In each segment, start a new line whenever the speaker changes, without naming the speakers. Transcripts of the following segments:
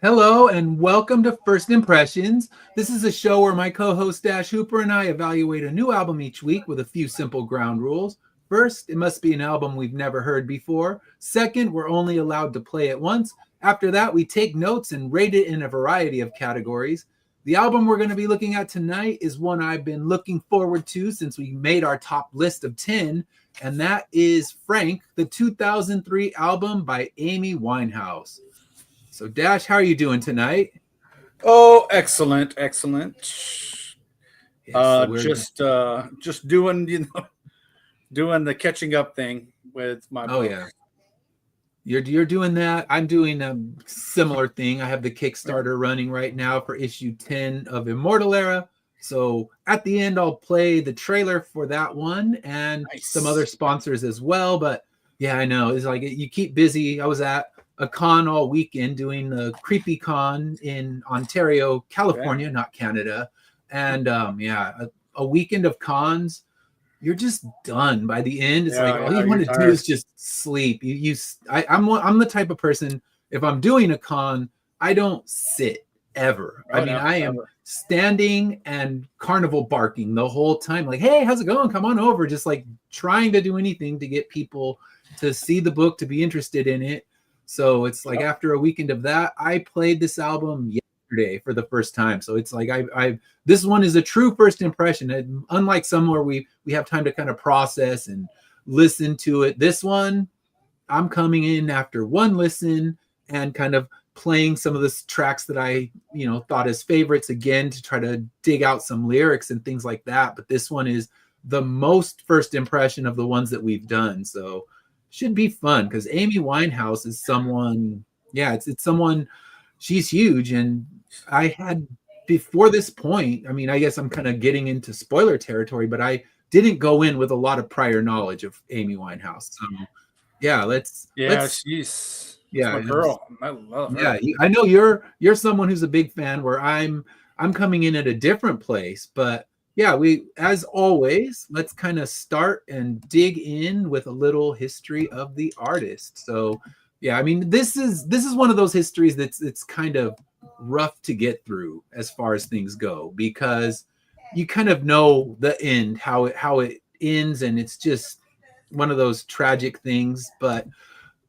Hello and welcome to First Impressions. This is a show where my co-host Dash Hooper and I evaluate a new album each week with a few simple ground rules. First, it must be an album we've never heard before. Second, we're only allowed to play it once. After that, we take notes and rate it in a variety of categories. The album we're going to be looking at tonight is one I've been looking forward to since we made our top list of 10, and that is Frank, the 2003 album by Amy Winehouse. So Dash, how are you doing tonight?
Oh, excellent. Yes,
so
just doing, doing the catching up thing with my book.
Yeah. You're doing that. I'm doing a similar thing. I have the Kickstarter running right now for issue 10 of Immortal Era. So at the end, I'll play the trailer for that one and some other sponsors as well. But yeah, I know. It's like you keep busy. I was at a con all weekend doing the Creepy Con in Ontario, California, not Canada. And a weekend of cons, you're just done by the end. It's like all you want to do is just sleep. I'm the type of person, if I'm doing a con, I don't sit ever. I am standing and carnival barking the whole time. Like, hey, how's it going? Come on over. Just like trying to do anything to get people to see the book, to be interested in it. So it's like after a weekend of that, I played this album yesterday for the first time. So it's like this one is a true first impression. And unlike some where we have time to kind of process and listen to it, this one, I'm coming in after one listen and kind of playing some of the tracks that I thought as favorites again to try to dig out some lyrics and things like that. But this one is the most first impression of the ones that we've done. So should be fun because Amy Winehouse is someone, it's someone, she's huge. And I had, before this point, I guess I'm kind of getting into spoiler territory, but I didn't go in with a lot of prior knowledge of Amy Winehouse. So
she's my girl. I love her.
Yeah, I know you're someone who's a big fan, where I'm coming in at a different place, but yeah, we, as always, let's kind of start and dig in with a little history of the artist. So, yeah, this is one of those histories it's kind of rough to get through as far as things go, because you kind of know the end, how it ends, and it's just one of those tragic things. But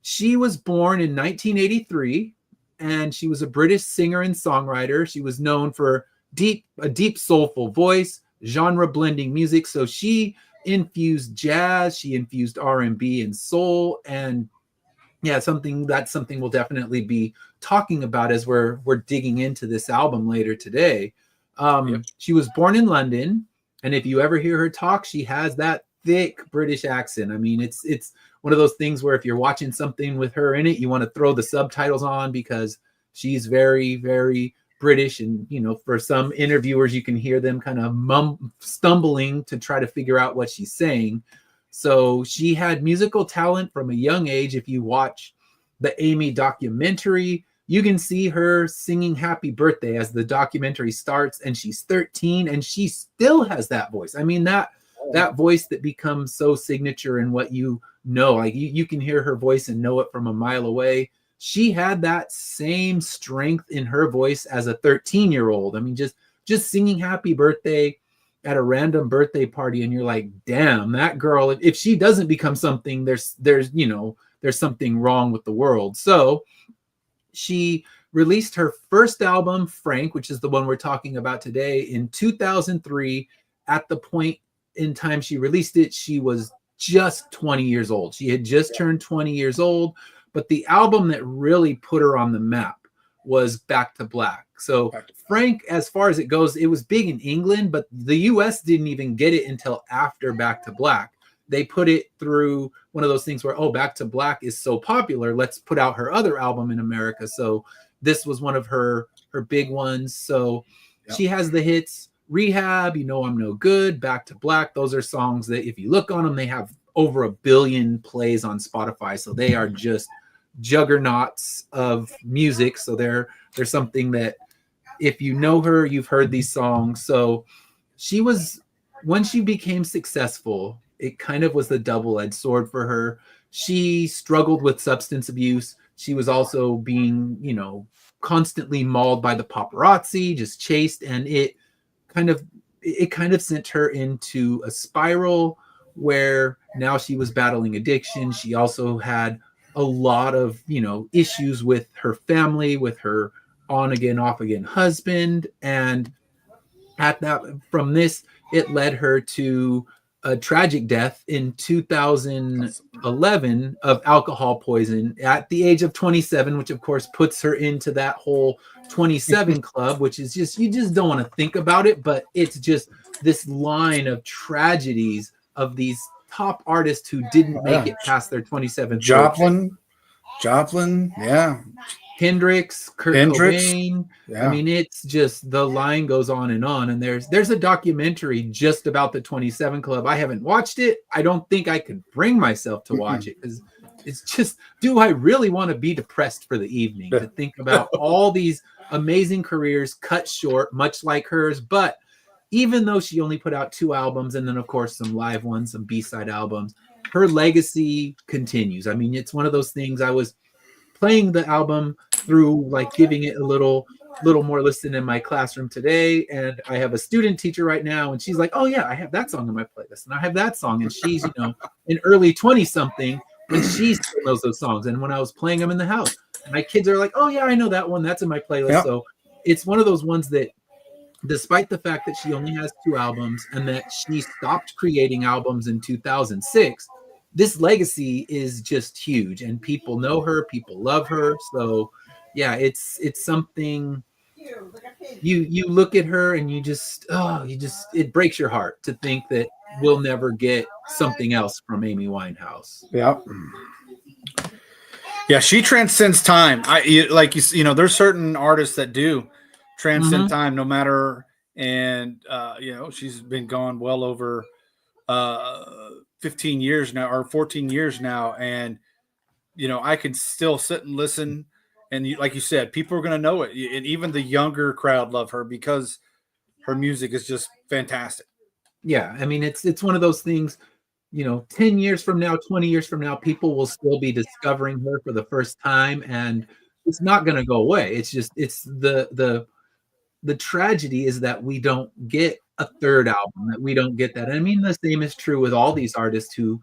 she was born in 1983, and she was a British singer and songwriter. She was known for a deep soulful voice, genre blending music. So she infused jazz, she infused R&B and soul, and that's something we'll definitely be talking about as we're digging into this album later today. She was born in London, and if you ever hear her talk, she has that thick British accent. It's one of those things where if you're watching something with her in it, you want to throw the subtitles on because she's very, very British. And for some interviewers, you can hear them kind of stumbling to try to figure out what she's saying. So she had musical talent from a young age. If you watch the Amy documentary, you can see her singing Happy Birthday as the documentary starts, and she's 13 and she still has that voice. That voice that becomes so signature in what like you can hear her voice and know it from a mile away. She had that same strength in her voice as a 13-year-old. Just singing Happy Birthday at a random birthday party, and you're like, damn, that girl, if she doesn't become something, there's something wrong with the world. So she released her first album, Frank, which is the one we're talking about today, in 2003. At the point in time she released it, she was just 20 years old. She had just turned 20 years old, but the album that really put her on the map was Back to Black. So Frank, as far as it goes, it was big in England, but the US didn't even get it until after Back to Black. They put it through one of those things where, oh, Back to Black is so popular, let's put out her other album in America. So this was one of her big ones. So she has the hits, Rehab, You Know I'm No Good, Back to Black. Those are songs that if you look on them, they have over 1 billion plays on Spotify. So they are just juggernauts of music. So they're something that if you know her, you've heard these songs. So she was, when she became successful, it kind of was the double-edged sword for her. She struggled with substance abuse. She was also being, constantly mauled by the paparazzi, just chased, and it kind of sent her into a spiral where now she was battling addiction. She also had a lot of, issues with her family, with her on again, off again husband. And from this, it led her to a tragic death in 2011 of alcohol poison at the age of 27, which of course puts her into that whole 27 club, which is just, you just don't want to think about it, but it's just this line of tragedies of these top artists who didn't make it past their 27th.
Joplin, yeah.
Hendrix, Kurt Cobain. Yeah. I mean, it's just, the line goes on. And there's a documentary just about the 27 Club. I haven't watched it. I don't think I could bring myself to watch it because it's just, do I really want to be depressed for the evening to think about all these amazing careers cut short, much like hers? But even though she only put out 2 albums and then of course some live ones, some B-side albums, her legacy continues. I mean, it's one of those things. I was playing the album through, like giving it a little more listen in my classroom today, and I have a student teacher right now, and she's like, oh yeah, I have that song in my playlist, and I have that song, and she's an early 20 something, and she still knows those songs. And when I was playing them in the house, my kids are like, oh yeah, I know that one, that's in my playlist. So it's one of those ones that, despite the fact that she only has 2 albums and that she stopped creating albums in 2006, this legacy is just huge, and people know her, people love her. So yeah, it's something, you look at her and it breaks your heart to think that we'll never get something else from Amy Winehouse.
Yeah, she transcends time. There's certain artists that do transcend time, no matter, and she's been gone well over 15 years now, or 14 years now, and I can still sit and listen, and like you said, people are going to know it, and even the younger crowd love her because her music is just fantastic.
Yeah, I mean, it's one of those things, 10 years from now, 20 years from now, people will still be discovering her for the first time, and it's not going to go away. It's just, it's the tragedy is that we don't get a third album, that we don't get that. I mean, the same is true with all these artists who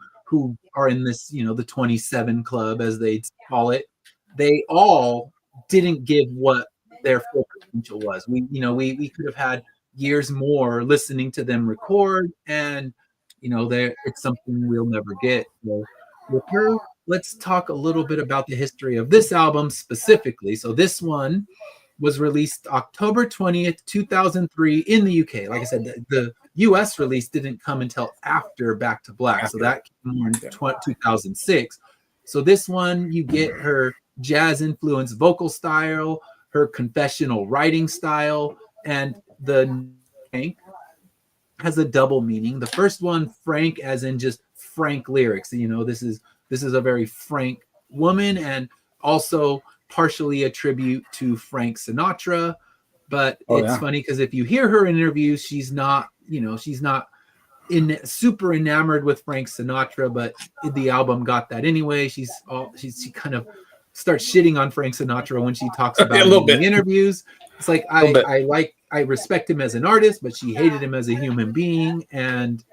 are in this, the 27 Club, as they call it. They all didn't give what their full potential was. We could have had years more listening to them record, and it's something we'll never get. So with her, let's talk a little bit about the history of this album specifically. So this one was released October 20th, 2003 in the UK. Like I said, the US release didn't come until after Back to Black. So that came more in 2006. So this one, you get her jazz influenced vocal style, her confessional writing style, and the Frank has a double meaning. The first one, Frank, as in just frank lyrics. This is a very frank woman, and also partially a tribute to Frank Sinatra. But it's funny because if you hear her in interviews, she's not super enamored with Frank Sinatra, but the album got that anyway. She kind of starts shitting on Frank Sinatra when she talks about him in the interviews. It's like, I respect him as an artist, but she hated him as a human being. And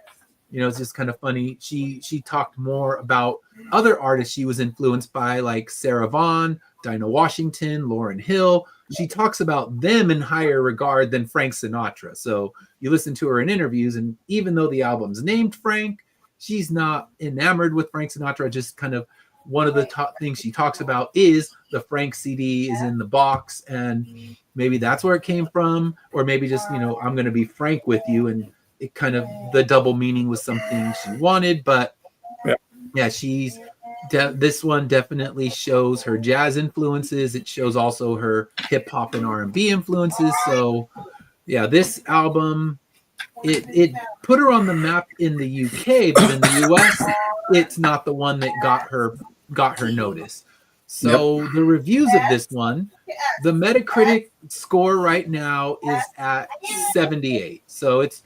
it's just kind of funny. She talked more about other artists she was influenced by, like Sarah Vaughan, Dinah Washington, Lauryn Hill. she talks about them in higher regard than Frank Sinatra. So you listen to her in interviews, and even though the album's named Frank, she's not enamored with Frank Sinatra. Just kind of one of the top things she talks about is the Frank CD is in the box, and maybe that's where it came from, or maybe just, you know, I'm going to be frank with you, and it kind of, the double meaning was something she wanted. But yeah, she's this one definitely shows her jazz influences. It shows also her hip hop and R&B influences. So yeah, this album, it put her on the map in the UK, but in the US, it's not the one that got her notice. So the reviews of this one, the Metacritic score right now is at 78. So it's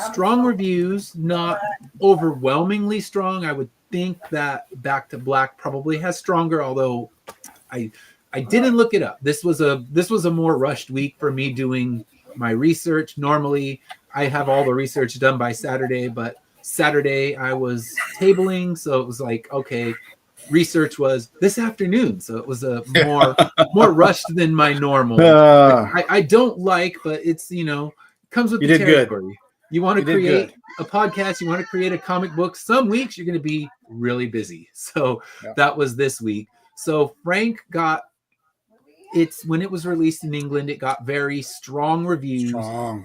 strong reviews, not overwhelmingly strong. I would think that Back to Black probably has stronger, although I didn't look it up. This was a more rushed week for me doing my research. Normally I have all the research done by Saturday, but Saturday I was tabling, so it was like, okay, research was this afternoon, so it was a more rushed than my normal. I don't like, but it's, you know, comes with the territory. Good. You want to create a podcast, you want to create a comic book. Some weeks you're going to be really busy. So that was this week. So Frank got, when it was released in England, it got very strong reviews,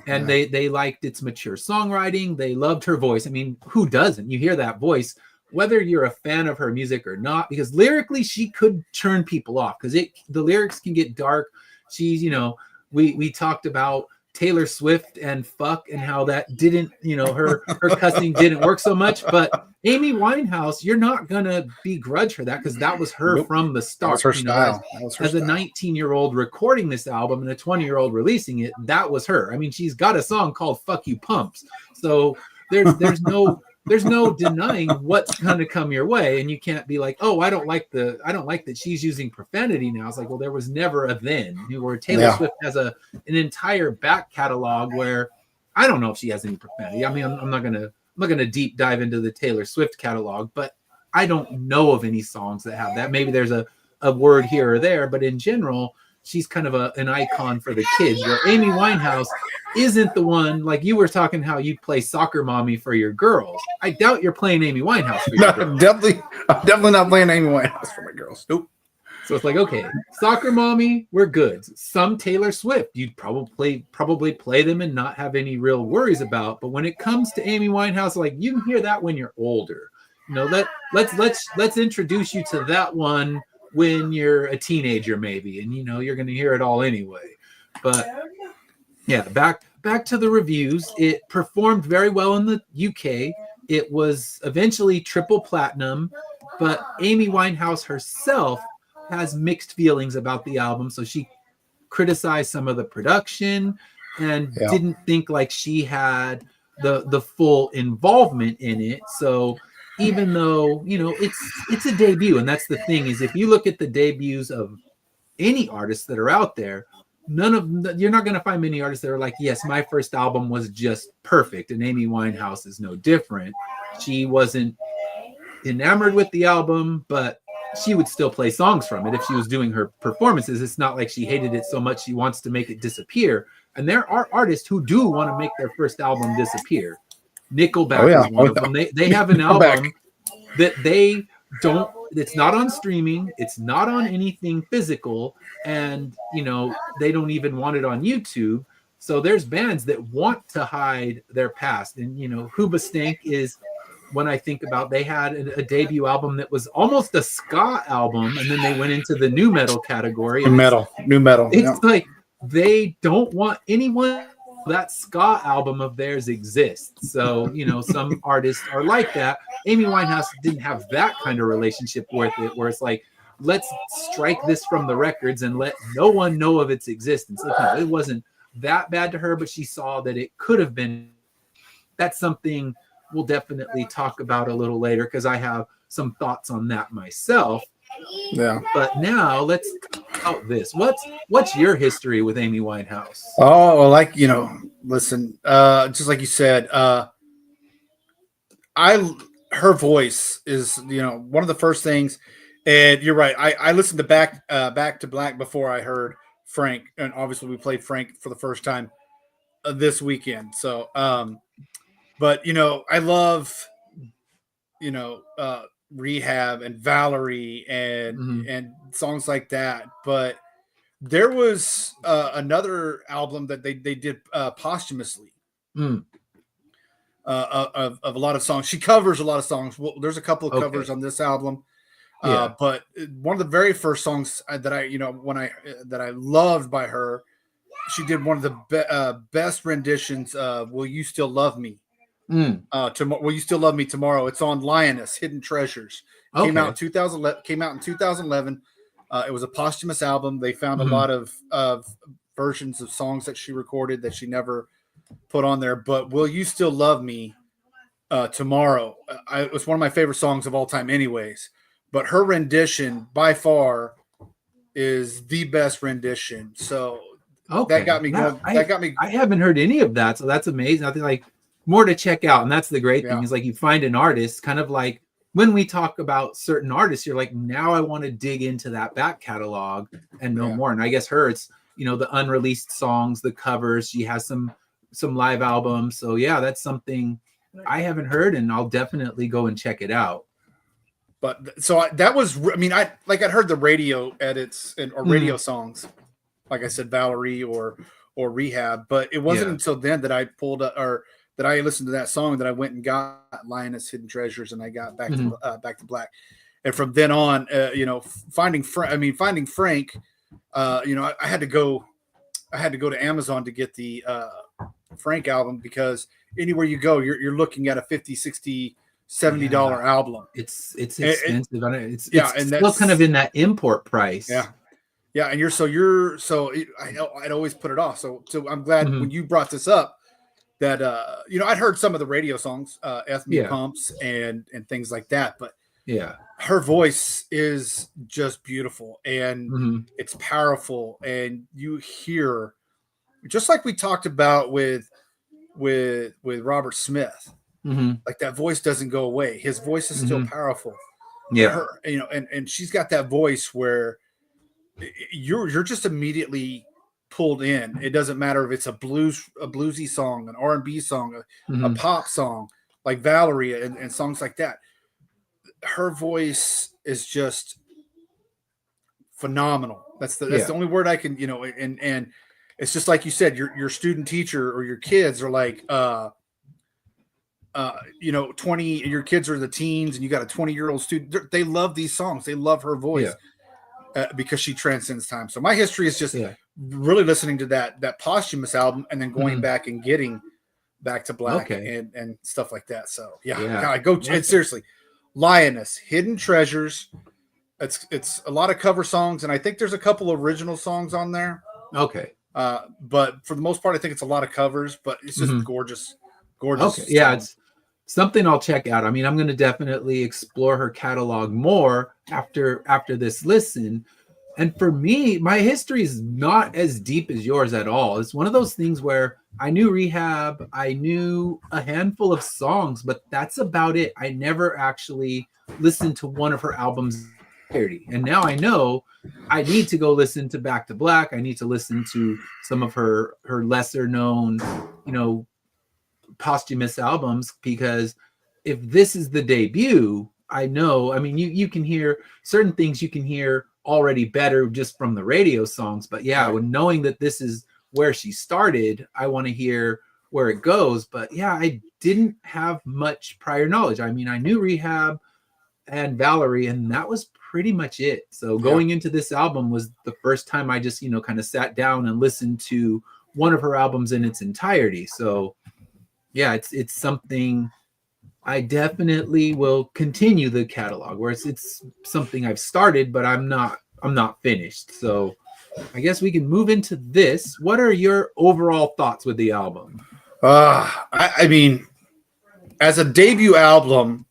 and they liked its mature songwriting. They loved her voice. I mean, who doesn't? You hear that voice, whether you're a fan of her music or not, because lyrically she could turn people off, because the lyrics can get dark. She's, you know, we talked about Taylor Swift and fuck, and how that didn't, you know, her cussing didn't work so much. But Amy Winehouse, you're not gonna begrudge her that, because that was her from the start.
That was her style.
As a 19-year-old recording this album and a 20-year-old releasing it, that was her. I mean, she's got a song called "Fuck You Pumps," so there's no denying what's gonna come your way, and you can't be like, oh, I don't like that she's using profanity now. It's like, well, there was never a then. Where Taylor Swift has an entire back catalog where I don't know if she has any profanity. I mean, I'm not gonna deep dive into the Taylor Swift catalog, but I don't know of any songs that have that. Maybe there's a word here or there, but in general, she's kind of an icon for the kids. Where Amy Winehouse isn't the one, like you were talking how you play soccer mommy for your girls. I doubt you're playing Amy Winehouse for your girls.
I'm definitely not playing Amy Winehouse for my girls. Nope.
So it's like, okay, soccer mommy, we're good. Some Taylor Swift, you'd probably play them and not have any real worries about. But when it comes to Amy Winehouse, like, you can hear that when you're older. You know, let's introduce you to that one when you're a teenager, maybe, and you know you're going to hear it all anyway. But yeah, back to the reviews. It performed very well in the UK. It was eventually triple platinum, but Amy Winehouse herself has mixed feelings about the album. So she criticized some of the production and didn't think like she had the full involvement in it. So even though, you know, it's a debut, and that's the thing, is if you look at the debuts of any artists that are out there, you're not going to find many artists that are like, yes, my first album was just perfect, and Amy Winehouse is no different. She wasn't enamored with the album, but she would still play songs from it if she was doing her performances. It's not like she hated it so much she wants to make it disappear. And there are artists who do want to make their first album disappear. Nickelback is one of them. They have an album that they don't, it's not on streaming, it's not on anything physical, and you know, they don't even want it on YouTube. So there's bands that want to hide their past. And you know, Hoobastank is when I think about, they had a debut album that was almost a ska album, and then they went into the new metal category.
New metal.
It's like they don't want anyone that ska album of theirs exists. So, you know, some artists are like that. Amy Winehouse didn't have that kind of relationship with it, where it's like, let's strike this from the records and let no one know of its existence. Like, no, it wasn't that bad to her, but she saw that it could have been. That's something we'll definitely talk about a little later, because I have some thoughts on that myself.
Yeah.
But now let's talk about this. What's your history with Amy Winehouse?
Oh, well, like, you know, listen, just like you said, her voice is, you know, one of the first things, and you're right. I listened to Back to Black before I heard Frank, and obviously we played Frank for the first time this weekend. So, but I love Rehab and Valerie
Mhm.
and songs like that. But there was another album that they did posthumously
Mm.
of a lot of songs. She covers a lot of songs. Well, there's a couple of covers
Okay.
on this album.
Yeah.
But one of the very first songs that I loved by her, she did one of the best renditions of "Will You Still Love Me."
Mm.
Will You Still Love Me Tomorrow? It's on Lioness, Hidden Treasures. Came out
Okay.
2011. Came out in 2011. It was a posthumous album. They found a
Mhm.
lot of versions of songs that she recorded that she never put on there. But "Will You Still Love Me Tomorrow"? It was one of my favorite songs of all time, anyways. But her rendition, by far, is the best rendition. So that got
Okay.
me
Yeah,
going. That got me.
I haven't heard any of that, so that's amazing. I think like more to check out, and that's the great thing
Yeah,
is like you find an artist, kind of like when we talk about certain artists, you're like, now I want to dig into that back catalog and know
yeah.
more. And I guess her, it's the unreleased songs, the covers. She has some live albums, so yeah, that's something I haven't heard, and I'll definitely go and check it out.
But so that was. I mean, I'd heard the radio edits or radio
Mm,
songs, like I said, Valerie or Rehab. But it wasn't
yeah.
until then that I pulled up, or that I listened to that song that I went and got Lioness Hidden Treasures, and I got
Mhm.
Back to Black. And from then on, finding Frank, I had to go to Amazon to get the Frank album, because anywhere you go, you're looking at a 50, 60,
Yeah.
$70 album.
It's
It,
expensive. I know
yeah,
it's
and
still kind of
that's
in that import price.
yeah, yeah, and I'd always put it off. So I'm glad when
Mhm.
you brought this up that I'd heard some of the radio songs, F Me
Yeah.
Pumps and things like that, but
Yeah.
her voice is just beautiful, and
Mhm.
it's powerful, and you hear, just like we talked about with Robert Smith,
Mhm.
like that voice doesn't go away. His voice is still
Mhm.
powerful.
Yeah.
Her, and she's got that voice where you're just immediately pulled in. It doesn't matter if it's a bluesy song, an R&B song, a
Mhm.
pop song like Valerie, and songs like that. Her voice is just phenomenal. That's the
Yeah.
only word I can, and it's just like you said, your student teacher or your kids are like 20, your kids are the teens and you got a 20-year-old student. They love these songs. They love her
Yeah.
voice because she transcends time. So my history is just
Yeah.
really listening to that posthumous album, and then going
Mhm.
back and getting Back to Black
Okay.
and stuff like that. So yeah,
Yeah.
God, go and
Okay.
seriously, Lioness, Hidden Treasures. It's a lot of cover songs, and I think there's a couple original songs on there.
Okay.
But for the most part, I think it's a lot of covers. But it's just
Mhm.
gorgeous,
Okay.
gorgeous
Yeah,
song.
it's something I'll check out. I mean, I'm going to definitely explore her catalog more after this listen. And for me, my history is not as deep as yours at all. It's one of those things where I knew Rehab, I knew a handful of songs, but that's about it. I never actually listened to one of her albums entirety. And now I know I need to go listen to Back to Black. I need to listen to some of her lesser known, you know, posthumous albums, because if this is the debut, I know, I mean, you can hear certain things you can hear already better just from the radio songs, but yeah,
Right.
when knowing that this is where she started, I want to hear where it goes. But yeah, I didn't have much prior knowledge. I mean, I knew Rehab and Valerie, and that was pretty much it. So
Yeah.
going into this album was the first time I just, kind of sat down and listened to one of her albums in its entirety. So yeah, it's something I definitely will continue the catalog. Whereas it's something I've started, but I'm not finished. So I guess we can move into this. What are your overall thoughts with the album?
I mean, as a debut album,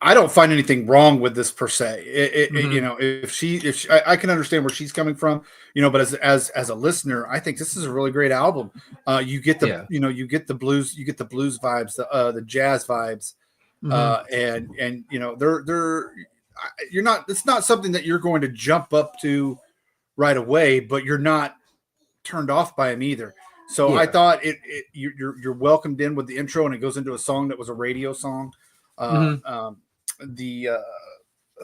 I don't find anything wrong with this per se.
Mm-hmm.
I can understand where she's coming from, but as a listener, I think this is a really great album. You get
Yeah.
you get the blues vibes, the jazz vibes,
Mm-hmm.
they're you're not. It's not something that you're going to jump up to right away, but you're not turned off by him either. So I thought you're welcomed in with the intro, and it goes into a song that was a radio song. Let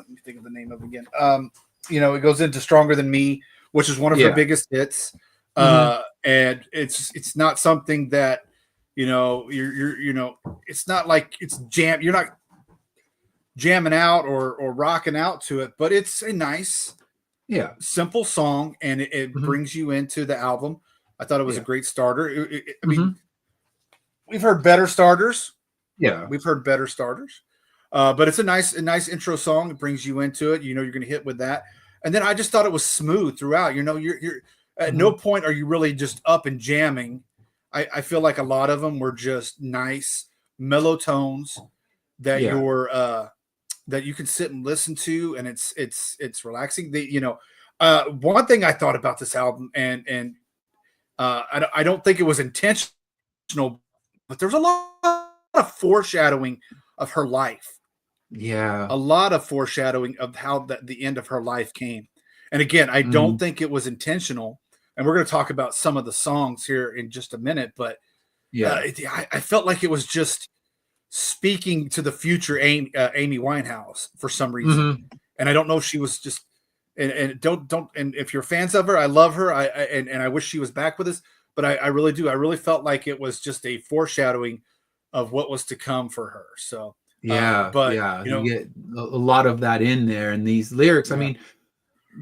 me think of the name of it again. It goes into "Stronger Than Me," which is one of her biggest hits. And it's not something that it's not like it's jam. You're not jamming out or rocking out to it, but it's a nice, simple song, and it brings you into the album. I thought it was a great starter. I mean, we've heard better starters.
Yeah,
we've heard better starters. But it's a nice intro song. It brings you into it. You're going to hit with that. And then I just thought it was smooth throughout. You're at no point are you really just up and jamming. I feel like a lot of them were just nice, mellow tones that that you can sit and listen to, and it's relaxing. One thing I thought about this album, and I don't think it was intentional, but there's a lot of foreshadowing of her life.
Yeah,
a lot of foreshadowing of how the end of her life came. And again, I don't think it was intentional. And we're going to talk about some of the songs here in just a minute. But I felt like it was just speaking to the future Amy Winehouse for some reason. And I don't know if she was just and if you're fans of her, I love her. I wish she was back with us. But I really do. I really felt like it was just a foreshadowing of what was to come for her. So.
You get a lot of that in there in these lyrics. I mean,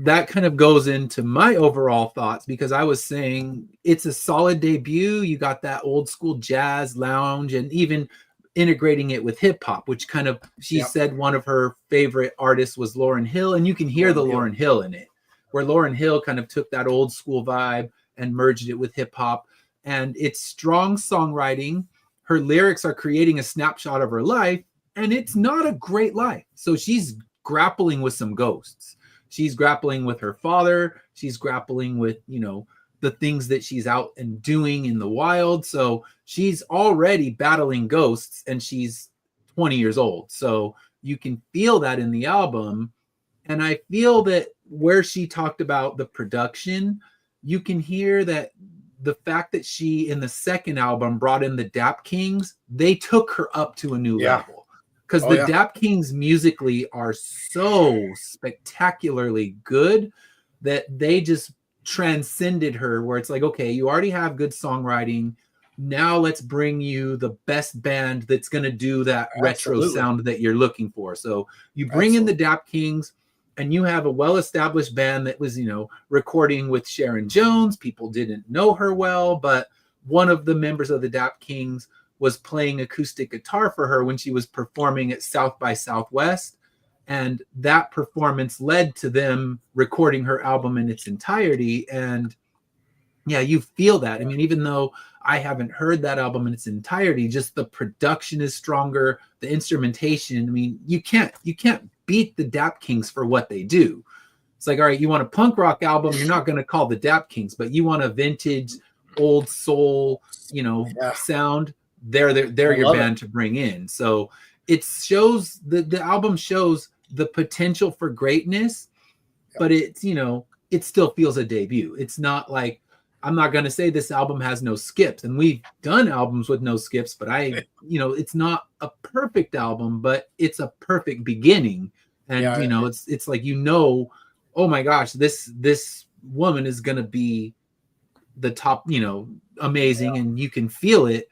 that kind of goes into my overall thoughts, because I was saying it's a solid debut. You got that old school jazz lounge, and even integrating it with hip hop, which kind of, she said one of her favorite artists was Lauryn Hill, and you can hear Lauryn Hill in it, where Lauryn Hill kind of took that old school vibe and merged it with hip hop. And it's strong songwriting. Her lyrics are creating a snapshot of her life. And it's not a great life. So she's grappling with some ghosts. She's grappling with her father. She's grappling with, the things that she's out and doing in the wild. So she's already battling ghosts, and she's 20 years old. So you can feel that in the album. And I feel that where she talked about the production, you can hear that the fact that she, in the second album, brought in the Dap Kings, they took her up to a new level. Because the Dap Kings musically are so spectacularly good that they just transcended her, where it's like, okay, you already have good songwriting. Now let's bring you the best band that's going to do that retro sound that you're looking for. So you bring in the Dap Kings, and you have a well-established band that was, recording with Sharon Jones. People didn't know her well, but one of the members of the Dap Kings was playing acoustic guitar for her when she was performing at South by Southwest. And that performance led to them recording her album in its entirety. And you feel that. I mean, even though I haven't heard that album in its entirety, just the production is stronger, the instrumentation. I mean, you can't beat the Dap Kings for what they do. It's like, all right, you want a punk rock album, you're not going to call the Dap Kings, but you want a vintage old soul, sound, they're your band to bring in. So it shows the album shows the potential for greatness, but it's, it still feels a debut. It's not like, I'm not going to say this album has no skips, and we've done albums with no skips, but it's not a perfect album, but it's a perfect beginning. And it's like, oh my gosh, this woman is going to be the top, amazing, and you can feel it.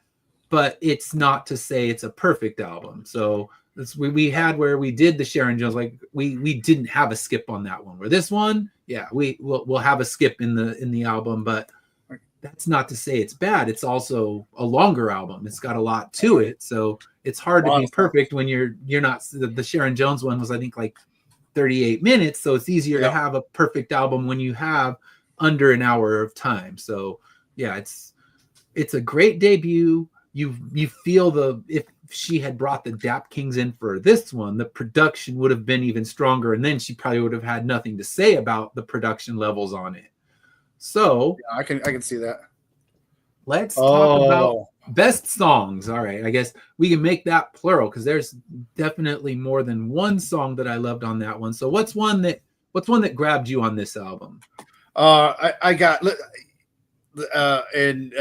But it's not to say it's a perfect album. So we had where we did the Sharon Jones, like we didn't have a skip on that one. Where this one, we'll have a skip in the album, but that's not to say it's bad. It's also a longer album. It's got a lot to it, so it's hard to be perfect when you're not. The Sharon Jones one was, I think, like 38 minutes, so it's easier to have a perfect album when you have under an hour of time. So it's a great debut. You feel if she had brought the Dap Kings in for this one, the production would have been even stronger, and then she probably would have had nothing to say about the production levels on it. So
I can see that.
Let's talk about best songs. All right, I guess we can make that plural, because there's definitely more than one song that I loved on that one. So what's one that grabbed you on this album?
I got and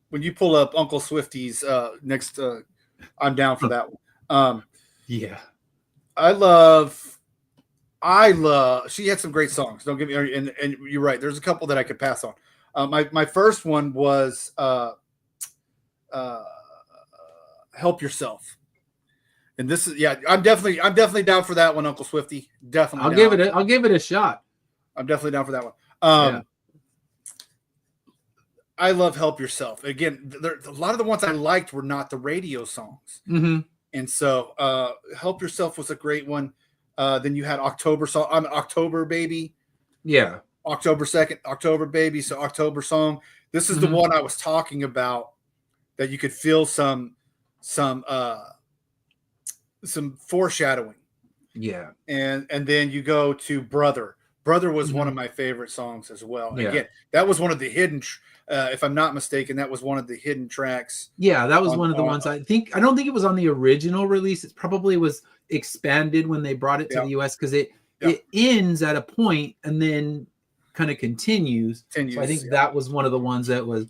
when you pull up Uncle Swifty's next, I'm down for that one.
Yeah.
I love. She had some great songs. Don't get me. And you're right. There's a couple that I could pass on. My first one was "Help Yourself," and this is I'm definitely down for that one, Uncle Swifty. Definitely.
I'll give it a shot.
I'm definitely down for that one.
Yeah.
I love "Help Yourself." Again, a lot of the ones I liked were not the radio songs, and so "Help Yourself" was a great one. Then you had October song. I'm October Baby.
Yeah.
October 2nd, October Baby. So October song. This is the one I was talking about that you could feel some foreshadowing.
Yeah.
And then you go to Brother. Brother was one of my favorite songs as well.
Yeah.
Again, that was one of the hidden, if I'm not mistaken, that was one of the hidden tracks.
Yeah, that was one of the ones I don't think it was on the original release. It probably was expanded when they brought it to the US because it ends at a point and then kind of continues. So I think that was one of the ones that was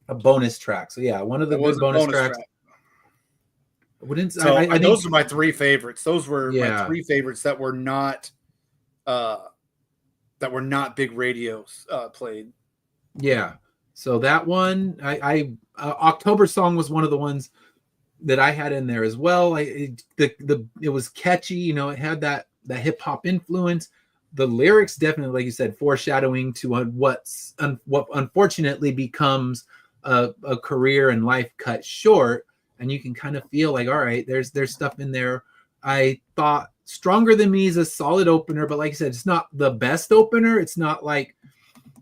a bonus track. So yeah, one of the good bonus tracks.
I think those are my three favorites. Those were my three favorites that were not big radios played.
Yeah. So that one, October song was one of the ones that I had in there as well. It was catchy, it had that hip hop influence. The lyrics definitely, like you said, foreshadowing to what unfortunately becomes a career and life cut short. And you can kind of feel like, all right, there's stuff in there. I thought Stronger Than Me is a solid opener, but like I said, it's not the best opener. It's not like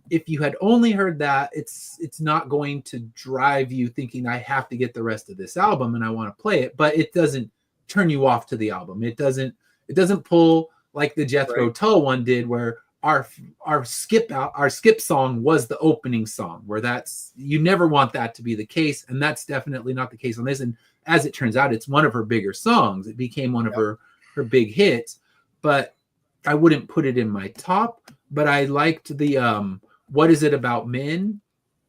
if you had only heard that, it's not going to drive you thinking I have to get the rest of this album and I want to play it, but it doesn't turn you off to the album. It doesn't pull like the Jethro Tull one did, where our skip song was the opening song, where you never want that to be the case, and that's definitely not the case on this. And as it turns out, it's one of her bigger songs. It became one of her big hits, but I wouldn't put it in my top. But I liked the What Is It About Men?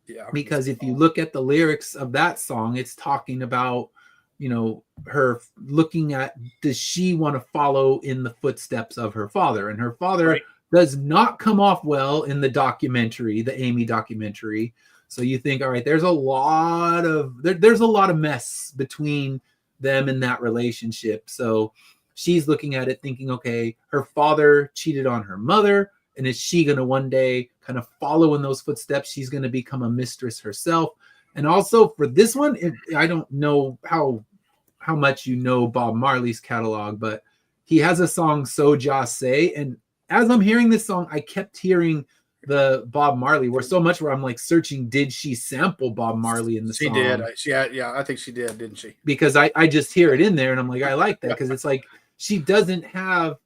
Yeah, because if you look at the lyrics of that song, it's talking about, her looking at, does she want to follow in the footsteps of her father? And her father does not come off well in the documentary, the Amy documentary. So you think, all right, there's a lot of mess between them in that relationship. So she's looking at it thinking, okay, her father cheated on her mother. And is she going to one day kind of follow in those footsteps? She's going to become a mistress herself. And also for this one, I don't know how much you know Bob Marley's catalog, but he has a song, So Ja Say. And as I'm hearing this song, I kept hearing the Bob Marley, where I'm like searching, did she sample Bob Marley in the song?
She did. Yeah, I think she did, didn't she?
Because I just hear it in there and I'm like, I like that, because it's like she doesn't have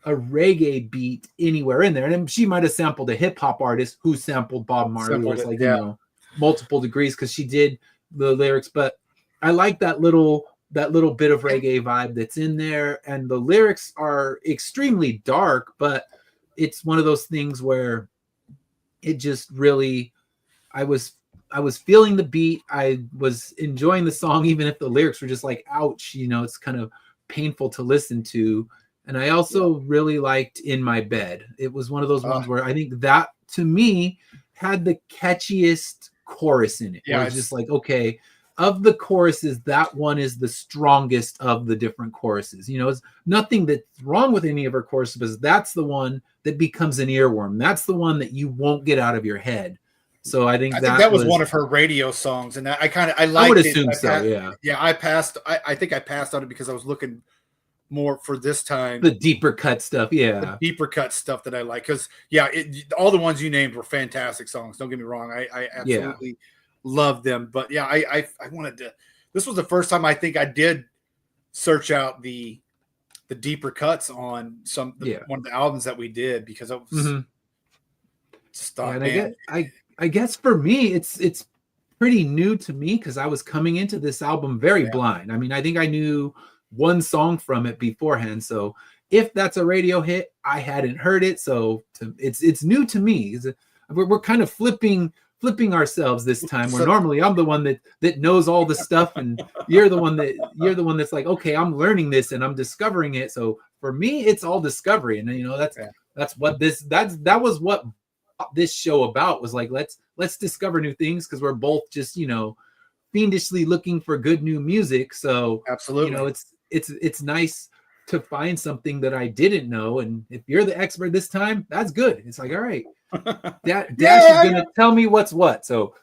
a reggae beat anywhere in there. And she might have sampled a hip hop artist who sampled Bob Marley, where it's like, multiple degrees, because she did the lyrics. But I like that little bit of reggae vibe that's in there. And the lyrics are extremely dark, but it's one of those things where it just really, I was feeling the beat. I was enjoying the song, even if the lyrics were just like, ouch, it's kind of painful to listen to. And I also really liked In My Bed. It was one of those ones where I think that, to me, had the catchiest chorus in it. Yeah, it's just like, okay, of the choruses, that one is the strongest of the different choruses. It's nothing that's wrong with any of her choruses, but that's the one that becomes an earworm. That's the one that you won't get out of your head. So I think that
was one of her radio songs, and I liked it.
I would assume so.
Yeah. I passed. I think I passed on it because I was looking more for this time,
the deeper cut stuff.
The deeper cut stuff that I like, because all the ones you named were fantastic songs. Don't get me wrong. I absolutely love them. But I wanted to, this was the first time I think I did search out the deeper cuts on one of the albums that we did, because I was
I guess for me it's pretty new to me, because I was coming into this album very blind. I mean, I think I knew one song from it beforehand. So if that's a radio hit, I hadn't heard it, so it's new to me. We're kind of flipping ourselves this time, where
So
normally I'm the one that knows all the stuff, and you're the one that's like, okay, I'm learning this and I'm discovering it. So for me, it's all discovery, and that's what that was what this show about, was like, let's discover new things, because we're both just fiendishly looking for good new music. So
absolutely,
it's nice to find something that I didn't know, and if you're the expert this time, that's good. It's like, all right, Dash is gonna tell me what's what. So,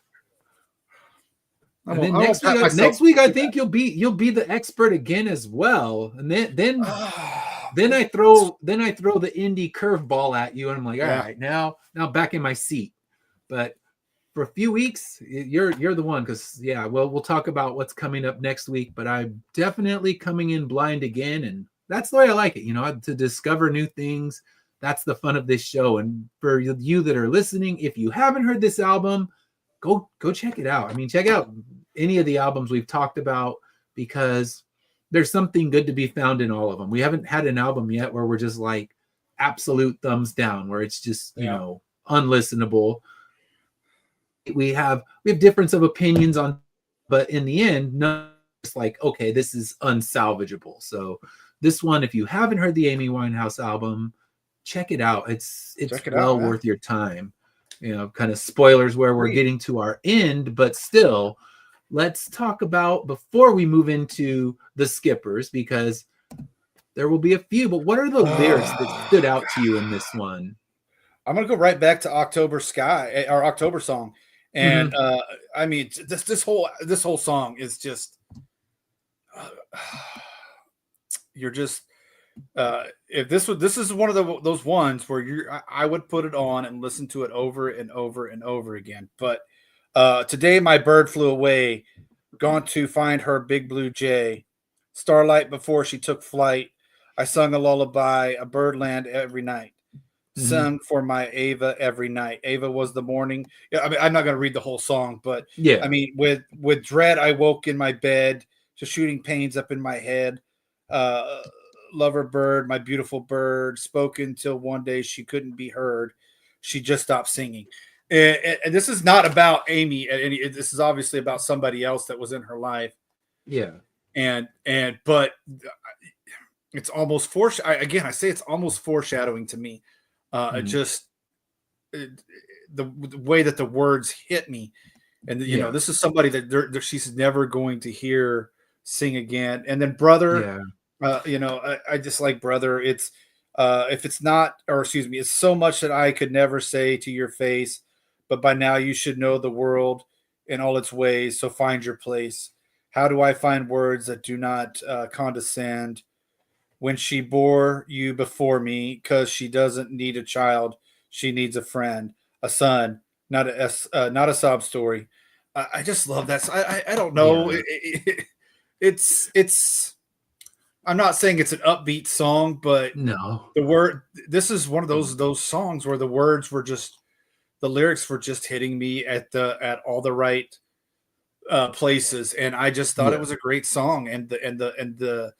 and then next week, I think you'll be the expert again as well. And then I throw the indie curveball at you, and I'm like, all right, now back in my seat. But for a few weeks, you're the one, because we'll talk about what's coming up next week. But I'm definitely coming in blind again, and that's the way I like it. To discover new things. That's the fun of this show. And for you that are listening, if you haven't heard this album, go check it out. I mean, check out any of the albums we've talked about, because there's something good to be found in all of them. We haven't had an album yet where we're just like absolute thumbs down, where it's just unlistenable. We have difference of opinions on, but in the end, no, it's like, okay, this is unsalvageable. So this one, if you haven't heard the Amy Winehouse album, check it out. It's worth your time. Kind of spoilers where we're getting to our end, but still, let's talk about, before we move into the skippers, because there will be a few, but what are the lyrics that stood out to you in this one?
I'm gonna go right back to October Sky, our October song. And I mean, this whole song is just you're just if this is one of those ones where I would put it on and listen to it over and over and over again. But today my bird flew away, gone to find her big blue jay. Starlight before she took flight. I sung a lullaby, a birdland every night. Sung for my Ava every night. Ava was the morning. Yeah, I mean, I'm not going to read the whole song, but I mean, with dread, I woke in my bed to shooting pains up in my head. Lover bird, my beautiful bird, spoke until one day she couldn't be heard. She just stopped singing. And this is not about Amy. This is obviously about somebody else that was in her life.
Yeah.
But it's almost I say it's almost foreshadowing to me. The way that the words hit me, and this is somebody that she's never going to hear sing again. And then brother, I just like brother. It's if it's not, or excuse me, it's so much that I could never say to your face, but by now you should know the world in all its ways. So find your place. How do I find words that do not condescend? When she bore you before me, because she doesn't need a child, she needs a friend, a son, not a sob story. I just love that. I don't know. Yeah. It's. I'm not saying it's an upbeat song, but
no,
this is one of those songs where the lyrics were just hitting me at all the right places, and I just thought it was a great song. And the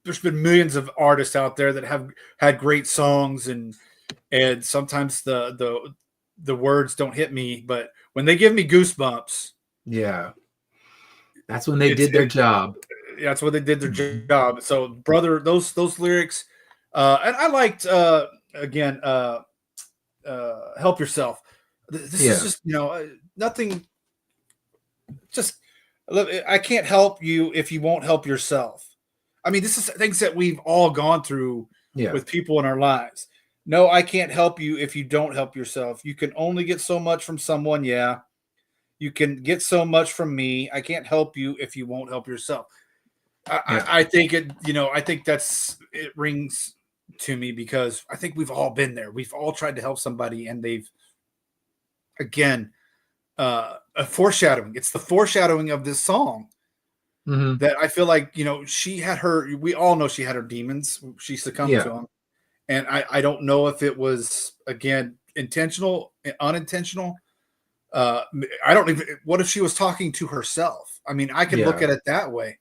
there's been millions of artists out there that have had great songs, and sometimes the words don't hit me, but when they give me goosebumps,
that's when they did their job.
That's when they did their job. So brother, those lyrics, and I liked again, help yourself. This is just nothing. Just I can't help you if you won't help yourself. I mean, this is things that we've all gone through with people in our lives. No, I can't help you if you don't help yourself. You can only get so much from someone. Yeah. You can get so much from me. I can't help you if you won't help yourself. I think I think it rings to me, because I think we've all been there. We've all tried to help somebody, and they've, again, a foreshadowing. It's the foreshadowing of this song. That I feel like, we all know she had her demons. She succumbed to them. And I don't know if it was, again, intentional, unintentional. What if she was talking to herself? I mean, I can look at it that way.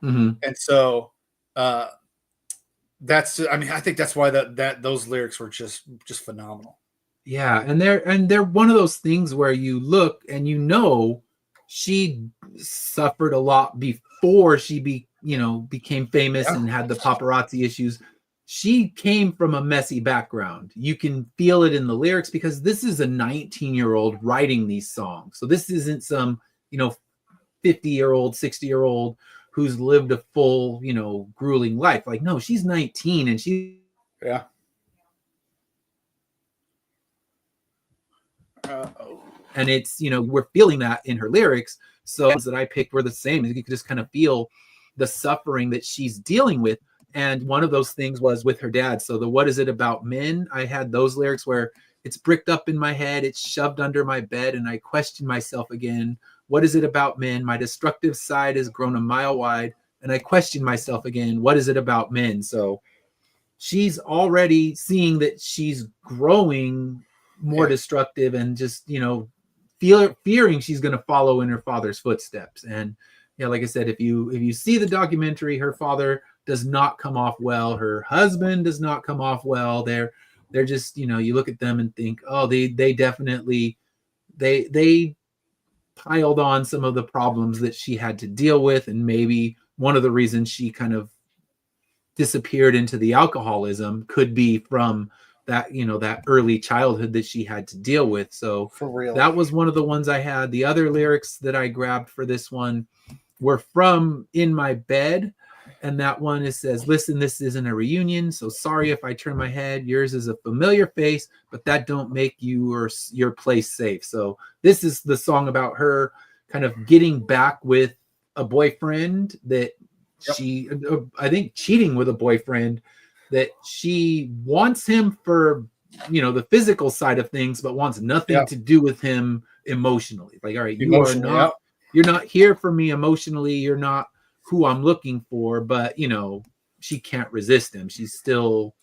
And so I think that's why that those lyrics were just phenomenal.
Yeah, and they're one of those things where you look and she suffered a lot before she became famous and had the paparazzi issues. She came from a messy background. You can feel it in the lyrics because this is a 19-year-old writing these songs. So this isn't some, 50-year-old, 60-year-old who's lived a full, grueling life. Like, no, she's 19 and she and it's, we're feeling that in her lyrics. So those that I picked were the same. You could just kind of feel the suffering that she's dealing with. And one of those things was with her dad. So the What Is It About Men? I had those lyrics where it's bricked up in my head, it's shoved under my bed, and I question myself again. What is it about men? My destructive side has grown a mile wide, and I question myself again. What is it about men? So she's already seeing that she's growing more destructive and just, fearing she's going to follow in her father's footsteps. And like I said, if you see the documentary, her father does not come off well. Her husband does not come off well. They're just, you look at them and think, oh, they definitely, they piled on some of the problems that she had to deal with. And maybe one of the reasons she kind of disappeared into the alcoholism could be from that, that early childhood that she had to deal with. So
for real,
that was one of the ones I had. The other lyrics that I grabbed for this one were from In My Bed. And that one says, listen, this isn't a reunion, so sorry if I turn my head. Yours is a familiar face, but that don't make you or your place safe. So this is the song about her kind of getting back with a boyfriend that she, I think, cheating with a boyfriend that she wants him for, the physical side of things, but wants nothing to do with him emotionally. Like, all right, you're not here for me emotionally. You're not who I'm looking for, but she can't resist him. She still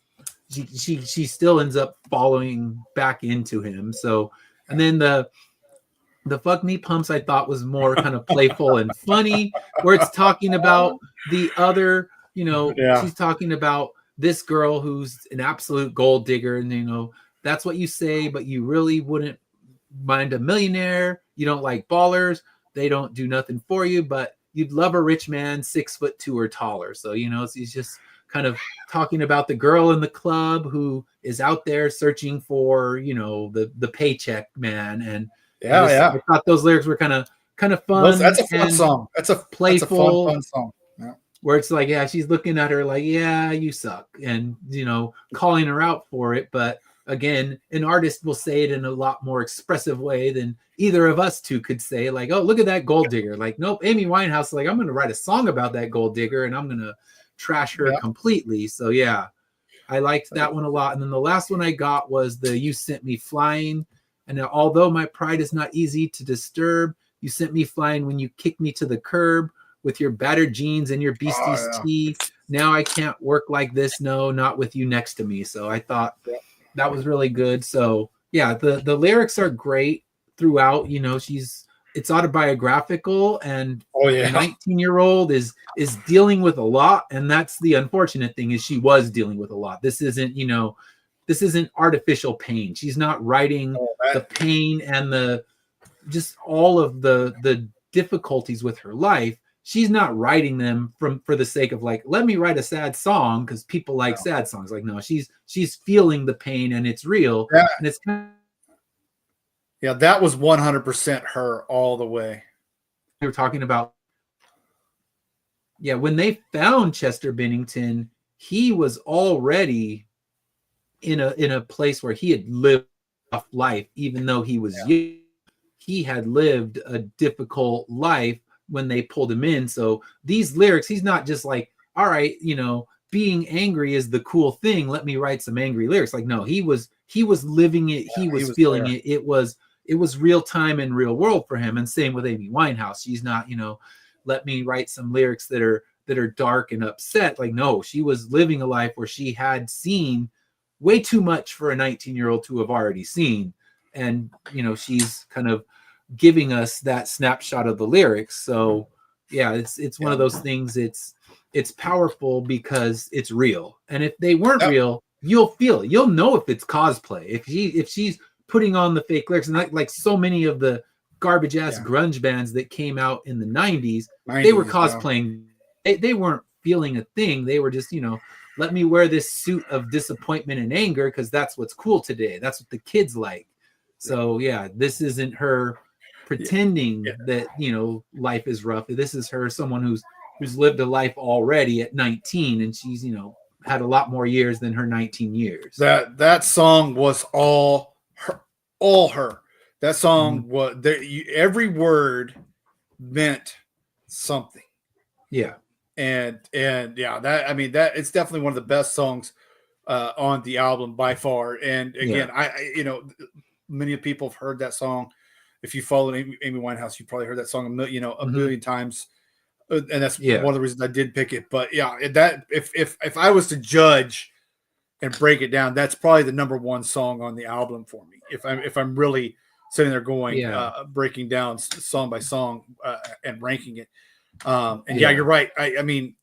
ends up following back into him. So, and then the Fuck Me Pumps I thought was more kind of playful and funny, where it's talking about the other, she's talking about this girl who's an absolute gold digger, and that's what you say, but you really wouldn't mind a millionaire. You don't like ballers. They don't do nothing for you, but you'd love a rich man 6'2" or taller. So, he's just kind of talking about the girl in the club who is out there searching for, the paycheck man. And I thought those lyrics were kind of fun.
Well, that's a fun song. That's a
playful,
fun song. Yeah.
Where it's like, she's looking at her like, you suck. And, calling her out for it. But again, an artist will say it in a lot more expressive way than either of us two could say, like, oh, look at that gold digger. Like, nope, Amy Winehouse, like, I'm going to write a song about that gold digger and I'm going to trash her completely. So I liked that one a lot. And then the last one I got was the You Sent Me Flying. And although my pride is not easy to disturb, you sent me flying when you kicked me to the curb with your battered jeans and your beastie's tee. Now I can't work like this. No, not with you next to me. So I thought that was really good. So the lyrics are great throughout. It's autobiographical, and a 19-year-old is dealing with a lot. And that's the unfortunate thing, is she was dealing with a lot. This isn't artificial pain. She's not writing the pain and just all of the difficulties with her life. She's not writing them for the sake of, like, let me write a sad song because people like sad songs. Like, no, she's feeling the pain and it's real.
Yeah.
And it's
that was 100% her all the way.
They were talking about, when they found Chester Bennington, he was already in a place where he had lived a life, even though he was young. He had lived a difficult life when they pulled him in. So these lyrics, he's not just like, all right, being angry is the cool thing, let me write some angry lyrics. Like, no, he was living it. He was feeling it. It was real time and real world for him. And same with Amy Winehouse. She's not, let me write some lyrics that are dark and upset. Like, no, she was living a life where she had seen way too much for a 19-year-old to have already seen. And, she's kind of giving us that snapshot of the lyrics. So yeah, it's one of those things. It's powerful because it's real. And if they weren't real, you'll feel it. You'll know if it's cosplay. If she's putting on the fake lyrics, and like so many of the garbage ass grunge bands that came out in the 90s, they were cosplaying. They weren't feeling a thing. They were just, let me wear this suit of disappointment and anger because that's what's cool today. That's what the kids like. So yeah, this isn't her pretending that life is rough. This is her, someone who's lived a life already at 19, and she's had a lot more years than her 19 years.
That song was all her. That song was there. Every word meant something.
Yeah.
And yeah, that it's definitely one of the best songs on the album by far. And again, many people have heard that song. If you followed Amy Winehouse, you probably heard that song a million times. And that's one of the reasons I did pick it. But yeah, that if I was to judge and break it down, that's probably the number one song on the album for me. If I'm really sitting there going breaking down song by song and ranking it. And you're right. I mean,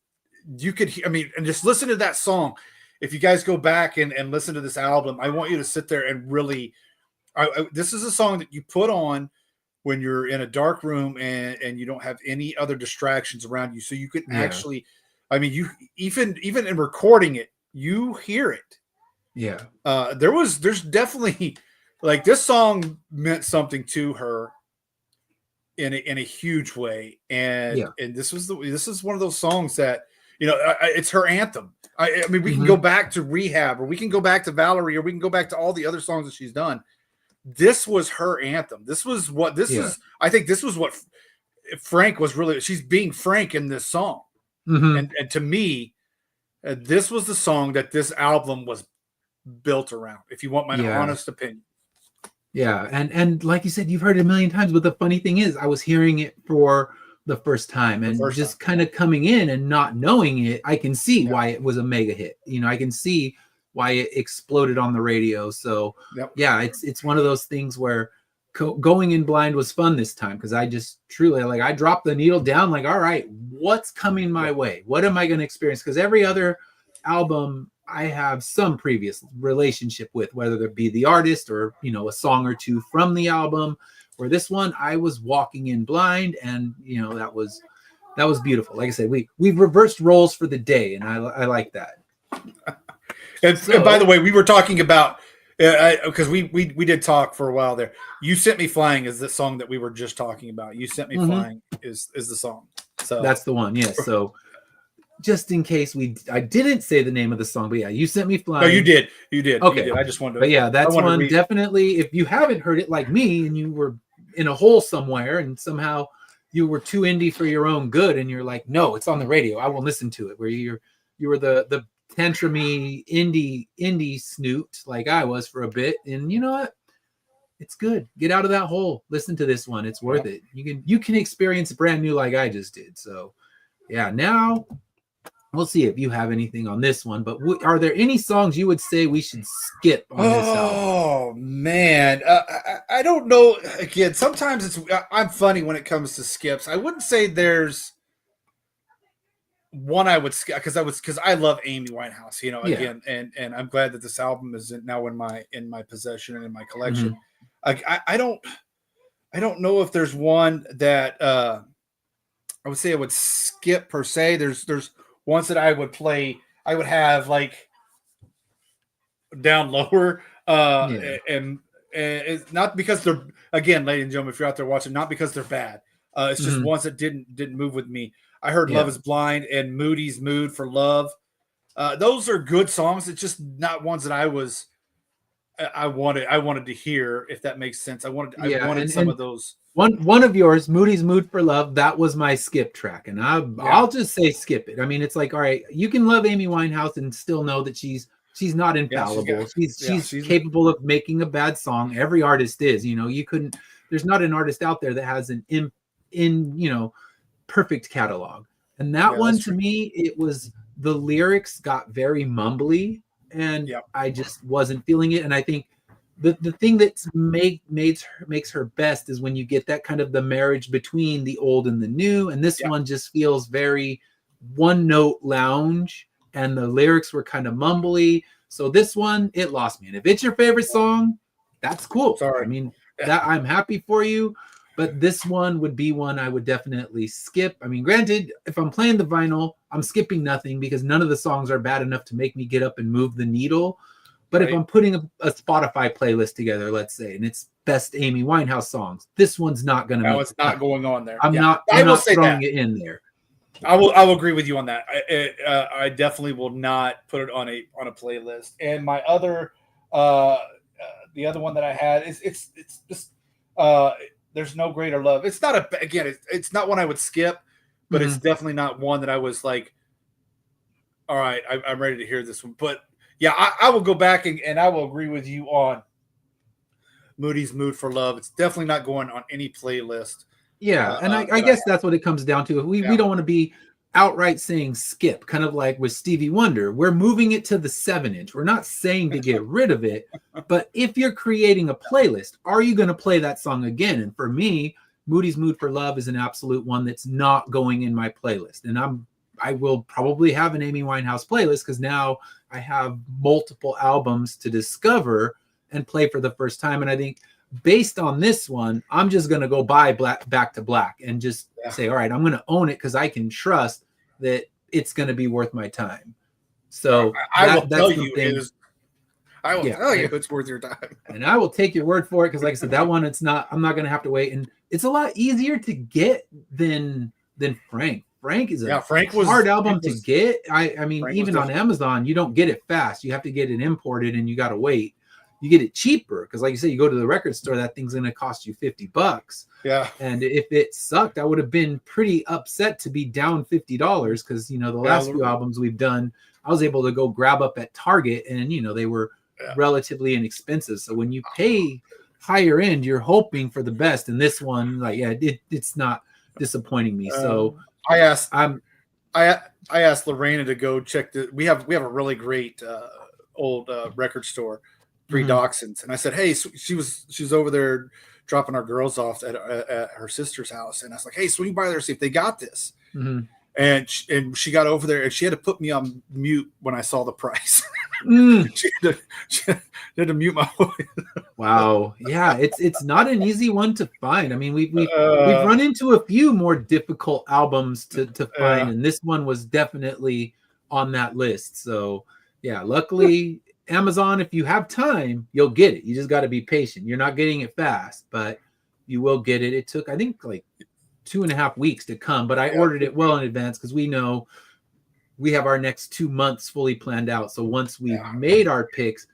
you could. And just listen to that song. If you guys go back and listen to this album, I want you to sit there and really. This is a song that you put on when you're in a dark room and you don't have any other distractions around you, so you can actually. You even in recording it, you hear it.
Yeah.
There's definitely like this song meant something to her. In a huge way, and this is one of those songs that it's her anthem. We can go back to Rehab, or we can go back to Valerie, or we can go back to all the other songs that she's done. This was her anthem. This was what I think this was what Frank was really. She's being Frank in this song, and to me, this was the song that this album was built around. If you want my honest opinion.
Yeah, and like you said, you've heard it a million times, but the funny thing is, I was hearing it for the first time, and just kind of coming in and not knowing it, I can see why it was a mega hit. I can see why it exploded on the radio. So yeah, it's one of those things where going in blind was fun this time, because I just truly I dropped the needle down, like, all right, what's coming my way? What am I going to experience? Because every other album I have some previous relationship with, whether it be the artist or a song or two from the album. Where this one, I was walking in blind, and that was beautiful. Like I said, we've reversed roles for the day, and I like that.
And by the way, we were talking about because we did talk for a while there. You Sent Me Flying is the song that we were just talking about. You Sent Me Flying is the song. So that's
the one. Yes. So. Just in case I didn't say the name of the song, but yeah, You Sent Me Flying.
No, you did. Okay.
You did.
I just wanted to.
But yeah, that's one definitely. If you haven't heard it like me, and you were in a hole somewhere, and somehow you were too indie for your own good, and you're like, no, it's on the radio, I will listen to it. Where you were the tantrumy indie snoot like I was for a bit, and you know what? It's good. Get out of that hole. Listen to this one. It's worth it. You can experience brand new like I just did. So yeah, now. We'll see if you have anything on this one, but are there any songs you would say we should skip on this album?
Oh, man. I don't know. Again, sometimes I'm funny when it comes to skips. I wouldn't say there's one I would skip because I love Amy Winehouse, again, and I'm glad that this album is now in my possession and in my collection. I don't know if there's one that I would say I would skip per se. There's ones that I would play, I would have like down lower, and it's not because they're, again, ladies and gentlemen, if you're out there watching, not because they're bad. It's just ones that didn't move with me. I heard Love Is Blind and Moody's Mood for Love. Those are good songs. It's just not ones that I wanted to hear, if that makes sense. I wanted some of those.
One of yours, Moody's Mood for Love, that was my skip track, and I'll just say skip it. It's like, all right, you can love Amy Winehouse and still know that she's not infallible. She's capable of making a bad song. Every artist is. There's not an artist out there that has an perfect catalog. And that one to me, it was the lyrics got very mumbly, and I just wasn't feeling it. And I think the thing that's makes her best is when you get that kind of the marriage between the old and the new. And this one just feels very one note lounge, and the lyrics were kind of mumbly. So this one, it lost me. And if it's your favorite song, that's cool.
Sorry.
I mean, that I'm happy for you. But this one would be one I would definitely skip. I mean, granted, if I'm playing the vinyl, I'm skipping nothing because none of the songs are bad enough to make me get up and move the needle. But if I'm putting a Spotify playlist together, let's say, and it's best Amy Winehouse songs, this one's not going to.
No, it's not going on there.
I'm not throwing it in there.
I will agree with you on that. I definitely will not put it on a playlist. And my other, the other one that I had is it's just There's No Greater Love. It's not it's not one I would skip, but it's definitely not one that I was like, all right, I'm ready to hear this one. But yeah, I will go back and I will agree with you on Moody's Mood for Love. It's definitely not going on any playlist.
Yeah, and I guess that's what it comes down to. We don't want to be outright saying skip, kind of like with Stevie Wonder. We're moving it to the 7-inch. We're not saying to get rid of it, but if you're creating a playlist, are you going to play that song again? And for me, Moody's Mood for Love is an absolute one that's not going in my playlist. And I will probably have an Amy Winehouse playlist because now I have multiple albums to discover and play for the first time. And I think based on this one, I'm just going to go buy Back to Black and just say, all right, I'm going to own it because I can trust that it's going to be worth my time. So
I will tell you it's worth your time.
And I will take your word for it because, like I said, that one, I'm not going to have to wait. And it's a lot easier to get than Frank. Frank is a hard album to get. I mean, even on Amazon, you don't get it fast. You have to get it imported and you got to wait. You get it cheaper because, like you said, you go to the record store, that thing's going to cost you $50.
Yeah.
And if it sucked, I would have been pretty upset to be down $50 because, the last few albums we've done, I was able to go grab up at Target and, they were relatively inexpensive. So when you pay higher end, you're hoping for the best. And this one, it's not disappointing me. So
I asked Lorena to go check we have a really great old record store, Pre-Dachshunds, and I said, hey, so she was over there dropping our girls off at her sister's house, and I was like, hey, swing by there, see if they got this. And she got over there and she had to put me on mute when I saw the price. She had to mute my voice.
Wow. Yeah, it's not an easy one to find. I mean, we've run into a few more difficult albums to find, and this one was definitely on that list. So yeah, luckily Amazon, if you have time, you'll get it. You just got to be patient. You're not getting it fast, but you will get it. It took, I think, like 2.5 weeks to come, but I ordered it well in advance because we know we have our next 2 months fully planned out. So once we've made our picks,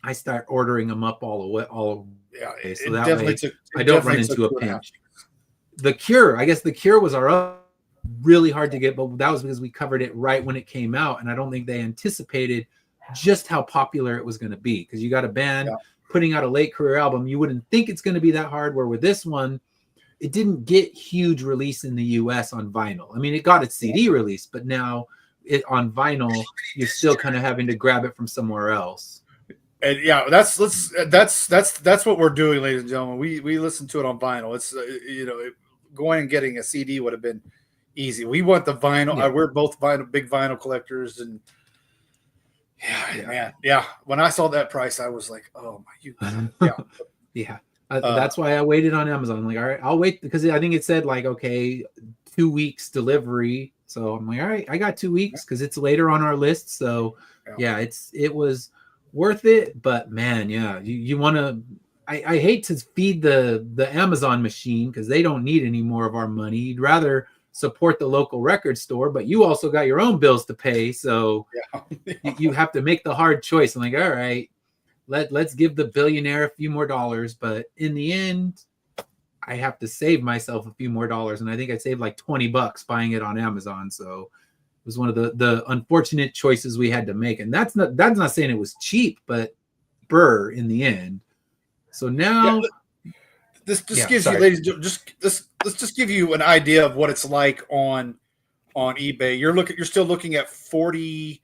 I start ordering them up all the way. So that way I don't run into a pinch. The Cure, I guess The Cure was really hard to get, but that was because we covered it right when it came out. And I don't think they anticipated just how popular it was going to be because you got a band putting out a late career album. You wouldn't think it's going to be that hard, where with this one, it didn't get huge release in the US on vinyl. I mean, it got its CD release, but now on vinyl, you're still kind of having to grab it from somewhere else.
And yeah, that's what we're doing, ladies and gentlemen. We listen to it on vinyl. It's going and getting a CD would have been easy. We want the vinyl.
Yeah.
We're both big vinyl collectors, and man. When I saw that price, I was like, oh my,
yeah. That's why I waited on Amazon. I'm like, all right, I'll wait because I think it said like, okay, 2 weeks delivery. So I'm like, all right, I got 2 weeks because it's later on our list. So it was worth it. But man, you want to. I hate to feed the Amazon machine because they don't need any more of our money. You'd rather support the local record store, but you also got your own bills to pay. So you have to make the hard choice. I'm like, all right, let's give the billionaire a few more dollars. But in the end, I have to save myself a few more dollars. And I think I saved like $20 buying it on Amazon. So it was one of the unfortunate choices we had to make. And that's not saying it was cheap, but in the end. So now
this gives you, ladies, let's just give you an idea of what it's like on eBay. You're still looking at $40,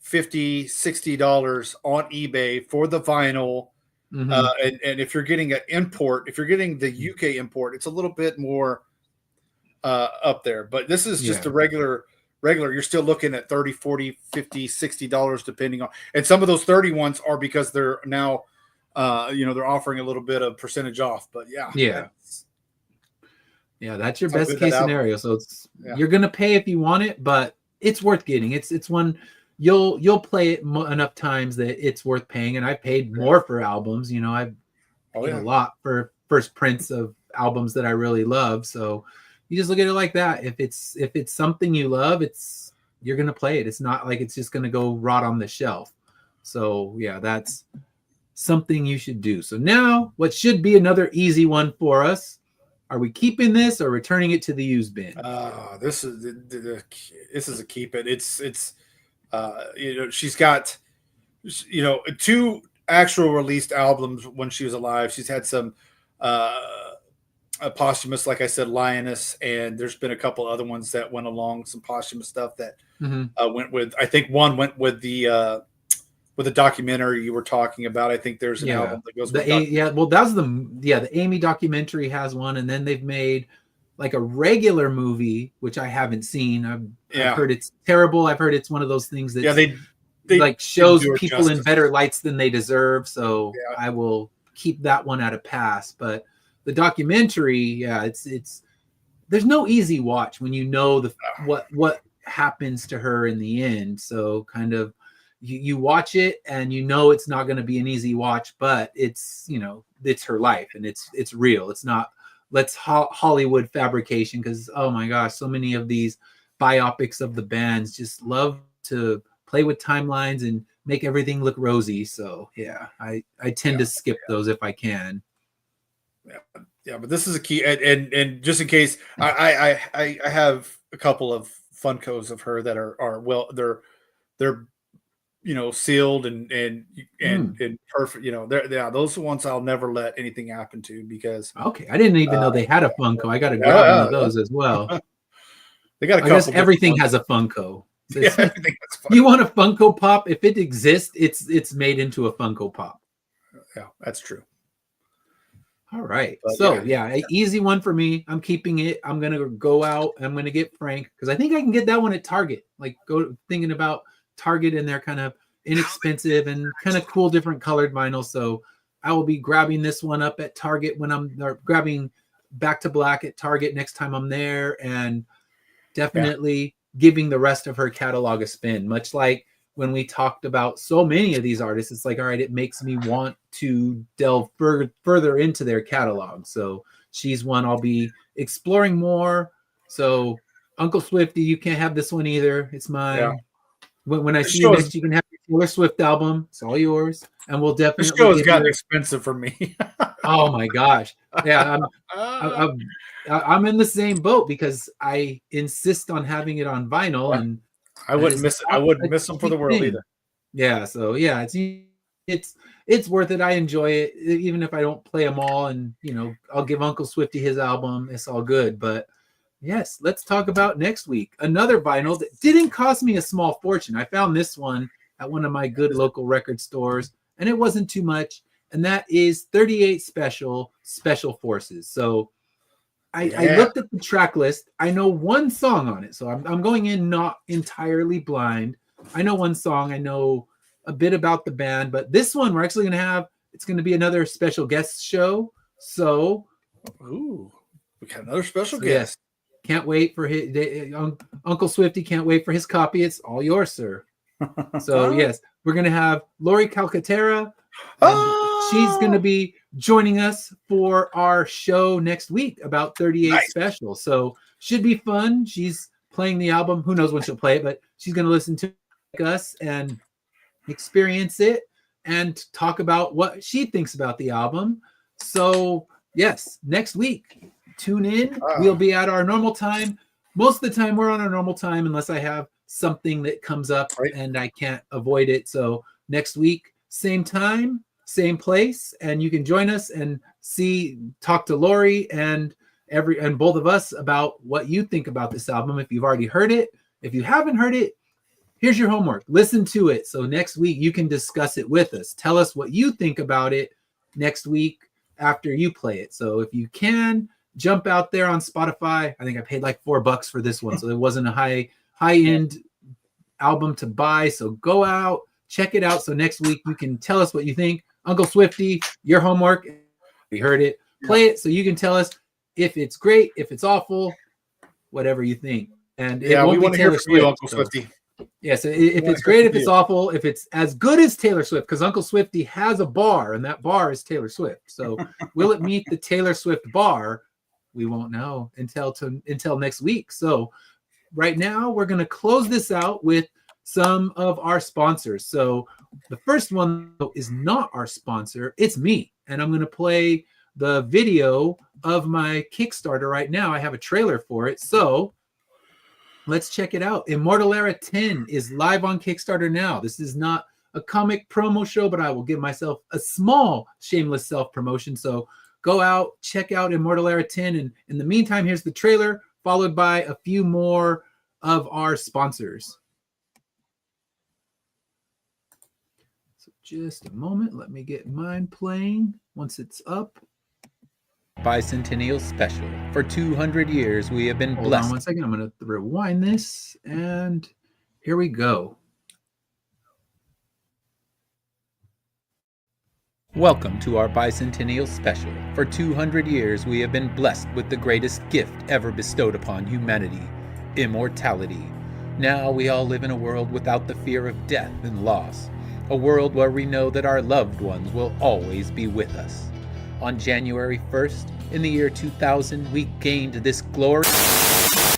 $50, $60 on eBay for the vinyl. And if you're getting an import, if you're getting the UK import, it's a little bit more up there. But this is just a regular. You're still looking at 30, 40, 50, $60 depending on, and some of those 30 ones are because they're now they're offering a little bit of percentage off. But
that's your best case scenario. So you're gonna pay if you want it, but it's worth getting. It's one you'll play it enough times that it's worth paying. And I paid more for albums. I've paid a lot for first prints of albums that I really love. So you just look at it like that. If it's something you love, you're gonna play it. It's not like it's just gonna go rot on the shelf. So that's something you should do. So now, what should be another easy one for us? Are we keeping this or returning it to the used bin?
This is a keep it. It's she's got 2 actual released albums when she was alive. She's had some a posthumous, like I said, Lioness, and there's been a couple other ones that went along, some posthumous stuff that went with. I think one went with the documentary you were talking about. I think there's an album that goes with
well, that's the Amy documentary has one, and then they've made like a regular movie, which I haven't seen. I've heard it's terrible. I've heard it's one of those things that they like shows people in better lights than they deserve. So I will keep that one at a pass. But the documentary, it's there's no easy watch when you know what happens to her in the end. So kind of you watch it and it's not going to be an easy watch, but it's it's her life and it's real. It's not Hollywood fabrication, because oh my gosh, so many of these biopics of the bands just love to play with timelines and make everything look rosy. So I tend to skip those if I can.
But this is a key, and just in case, I have a couple of Funkos of her that are well, they're sealed and perfect. Those ones I'll never let anything happen to, because
I didn't even know they had a Funko. I got to grab one of those as well.
They got.
I guess everything has a Funko. You want a Funko Pop? If it exists, it's made into a Funko Pop.
Yeah, that's true.
All right. So an easy one for me. I'm keeping it. I'm gonna go out. I'm gonna get Frank, because I think I can get that one at Target. Like thinking about Target, and they're kind of inexpensive and kind of cool, different colored vinyl. So I will be grabbing this one up at Target grabbing Back to Black at Target next time I'm there, and definitely giving the rest of her catalog a spin. Much like when we talked about so many of these artists, it's like, all right, it makes me want to delve further into their catalog. So she's one I'll be exploring more. So Uncle Swifty, you can't have this one either. It's mine. Yeah. When I see you next, you can have the Taylor Swift album. It's all yours. And we'll definitely.
This show has gotten expensive for me.
Oh my gosh. Yeah. I'm in the same boat, because I insist on having it on vinyl, and
I wouldn't miss it. I wouldn't miss them for the world either.
Yeah. So it's worth it. I enjoy it, even if I don't play them all. And I'll give Uncle Swifty his album. It's all good. But yes, let's talk about next week. Another vinyl that didn't cost me a small fortune. I found this one at one of my good local record stores, and it wasn't too much. And that is 38 Special Forces. So I looked at the track list. I know one song on it. So I'm going in not entirely blind. I know one song. I know a bit about the band. But this one we're actually going to have, it's going to be another special guest show. So
we got another special guest.
Yes. Can't wait for Uncle Swifty. Can't wait for his copy. It's all yours, sir. So yes, we're going to have Lori Calcaterra. She's going to be joining us for our show next week about 38 Special. So should be fun. She's playing the album. Who knows when she'll play it, but she's going to listen to us and experience it and talk about what she thinks about the album. So yes, next week, tune in. We'll be at our normal time. Most of the time we're on our normal time, unless I have something that comes up and I can't avoid it. So next week, same time, same place, and you can join us and talk to Lori and both of us about what you think about this album. If you've already heard it, if you haven't heard it, here's your homework. Listen to it. So next week you can discuss it with us. Tell us what you think about it. next week after you play it. So if you can jump out there on Spotify, I think I paid like $4 for this one. So it wasn't a high-end album to buy. So go out, check it out. So next week you can tell us what you think. Uncle Swifty, your homework, we heard it. Play it so you can tell us if it's great, if it's awful, whatever you think. And
yeah,
it won't
we want
be
to hear
Taylor
from you,
Swift,
Uncle Swifty.
Yeah, so if it's great, if it's awful, if it's as good as Taylor Swift, because Uncle Swifty has a bar, and that bar is Taylor Swift. So will it meet the Taylor Swift bar? We won't know until next week. So right now, we're going to close this out with some of our sponsors. So the first one is not our sponsor. It's me. And I'm going to play the video of my Kickstarter right now. I have a trailer for it. So let's check it out. Immortal Era 10 is live on Kickstarter now. This is not a comic promo show, but I will give myself a small shameless self-promotion. So go out, check out Immortal Era 10. And in the meantime, here's the trailer, followed by a few more of our sponsors. So just a moment. Let me get mine playing once it's up. Bicentennial special. For 200 years, we have been blessed. Hold on 1 second. I'm going to rewind this, and here we go. Welcome to our bicentennial special. For 200 years, we have been blessed with the greatest gift ever bestowed upon humanity, immortality. Now we all live in a world without the fear of death and loss, a world where we know that our loved ones will always be with us. On January 1st, in the year 2000, we gained this glory.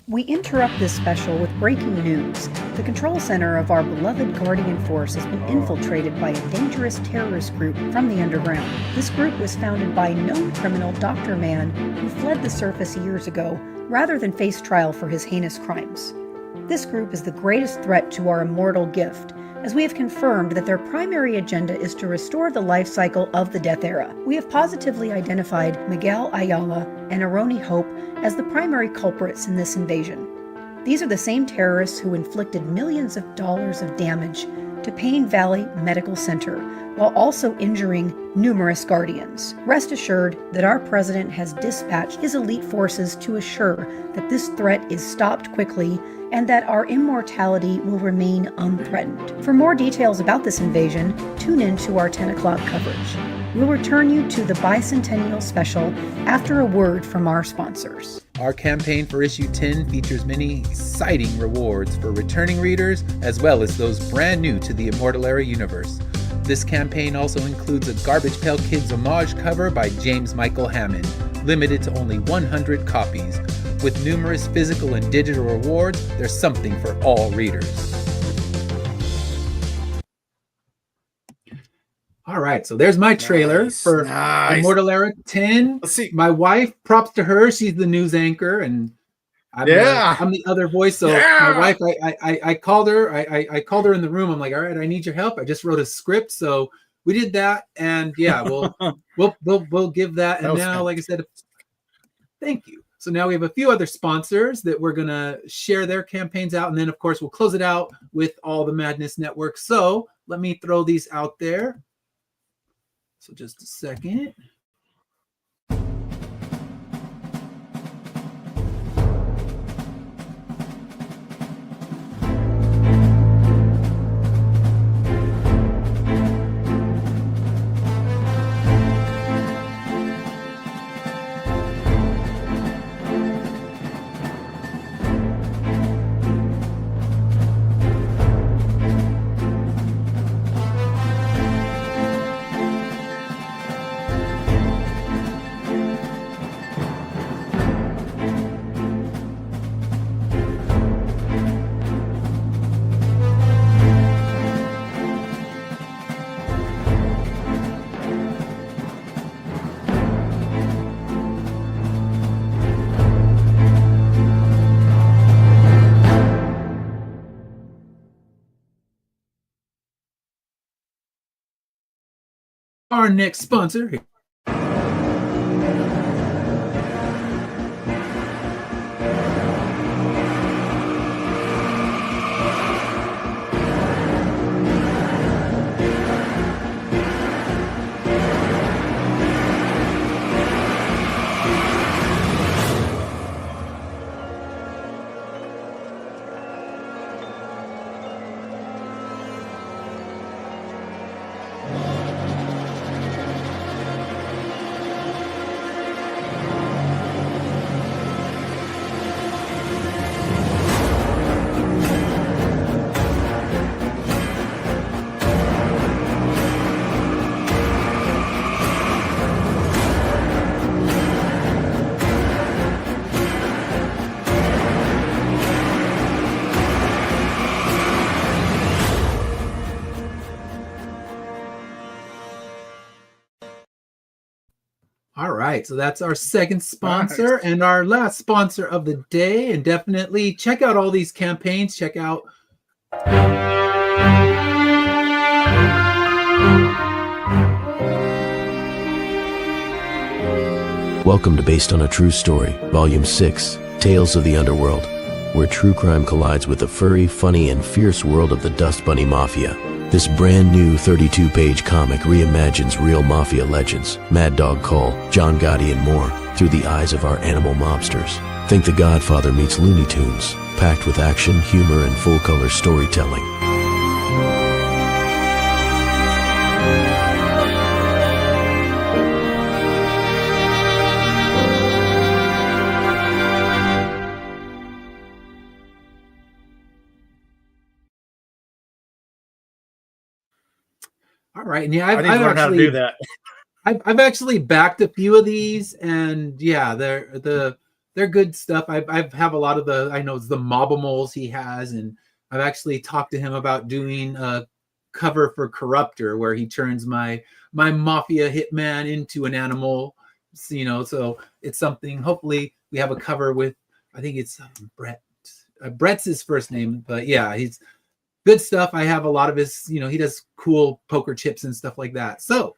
We interrupt this special with breaking news. The control center of our beloved Guardian Force has been infiltrated by a dangerous terrorist group from the underground. This group was founded by known criminal Dr. Man, who fled the surface years ago, rather than face trial for his heinous crimes. This group is the greatest threat to our immortal gift, as we have confirmed that their primary agenda is to restore the life cycle of the Death Era. We have positively identified Miguel Ayala and Aroni Hope as the primary culprits in this invasion. These are the same terrorists who inflicted millions of dollars of damage to Payne Valley Medical Center, while also injuring numerous Guardians. Rest assured that our president has dispatched his elite forces to assure that this threat is stopped quickly and that our immortality will remain unthreatened. For more details about this invasion, tune in to our 10 o'clock coverage. We'll return you to the bicentennial special after a word from our sponsors.
Our campaign for issue 10 features many exciting rewards for returning readers, as well as those brand new to the Immortal Era universe. This campaign also includes a Garbage Pail Kids homage cover by James Michael Hammond, limited to only 100 copies. With numerous physical and digital rewards, there's something for all readers. All right, so there's my trailer for Immortal Era 10.
Let's see.
My wife, props to her, she's the news anchor, and I'm the other voice. So my wife, I called her. I called her in the room. I'm like, all right, I need your help. I just wrote a script, so we did that, and yeah, we'll give that. And now, like I said, thank you. So now we have a few other sponsors that we're gonna share their campaigns out, and then of course we'll close it out with all the Madness Network. So let me throw these out there. So just a second. Our next sponsor here. right, so that's our second sponsor and our last sponsor of the day. And definitely check out all these campaigns. Check out
Welcome to Based on a True Story, Volume 6, Tales of the Underworld, where true crime collides with the furry, funny, and fierce world of the Dust Bunny Mafia. This brand new 32-page comic reimagines real mafia legends, Mad Dog Cole, John Gotti, and more, through the eyes of our animal mobsters. Think The Godfather meets Looney Tunes, packed with action, humor, and full-color storytelling.
all right, and yeah,
I need to learn how to do that.
I've actually backed a few of these, and yeah, they're good stuff. I have a lot of I know it's the Mobamoles he has, and I've actually talked to him about doing a cover for Corruptor where he turns my mafia hitman into an animal, so it's something. Hopefully we have a cover with, I think it's Brett. Brett's his first name, but yeah, he's good stuff. I have a lot of his, he does cool poker chips and stuff like that. So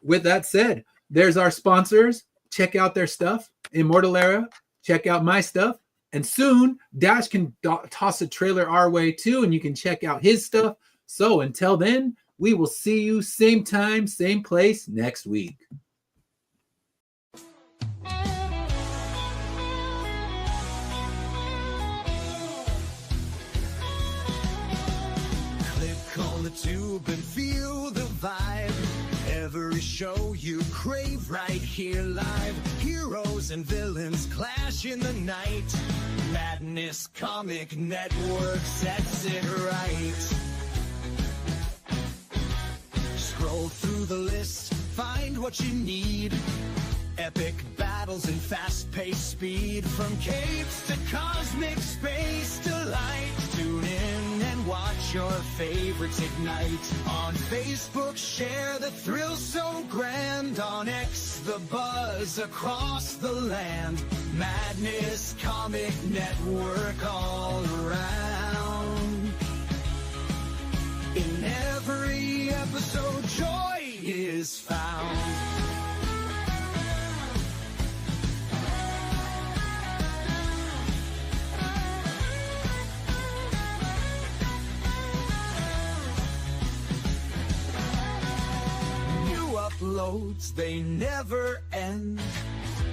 with that said, there's our sponsors. Check out their stuff. Immortal Era, check out my stuff. And soon, Dash can toss a trailer our way too, and you can check out his stuff. So until then, we will see you same time, same place next week.
On the tube and feel the vibe. Every show you crave right here live. Heroes and villains clash in the night. Madness Comic Network sets it right. Scroll through the list, find what you need. Epic battles and fast-paced speed. From capes to cosmic space delight. Tune in and watch your favorites ignite. On Facebook, share the thrill so grand. On X, the buzz across the land. Madness Comic Network all around. In every episode, joy is found. Uploads, they never end.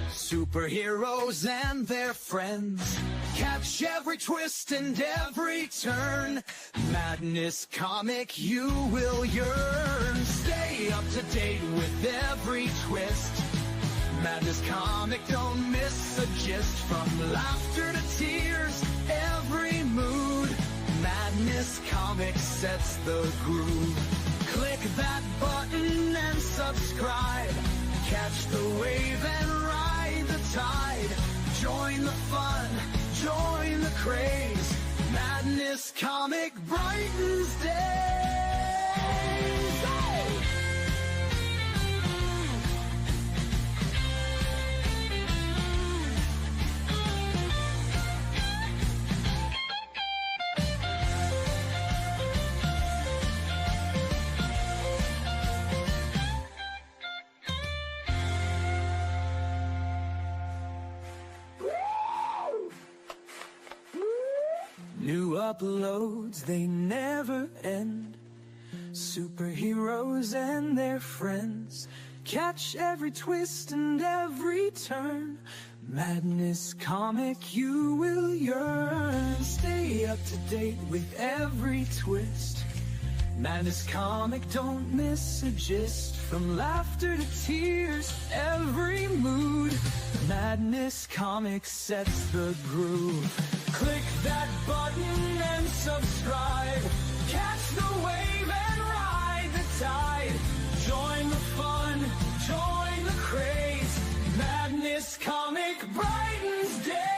Superheroes and their friends. Catch every twist and every turn. Madness Comic, you will yearn. Stay up to date with every twist. Madness Comic, don't miss a gist. From laughter to tears, every mood. Madness Comic sets the groove. Click that button and subscribe. Catch the wave and ride the tide. Join the fun, join the craze. Madness Comic brightens days. Hey! New uploads, they never end. Superheroes and their friends. Catch every twist and every turn. Madness Comic, you will yearn. Stay up to date with every twist. Madness Comic, don't miss a gist. From laughter to tears, every mood. Madness Comic sets the groove. Click that button and subscribe. Catch the wave and ride the tide. Join the fun, join the craze. Madness Comic brightens day.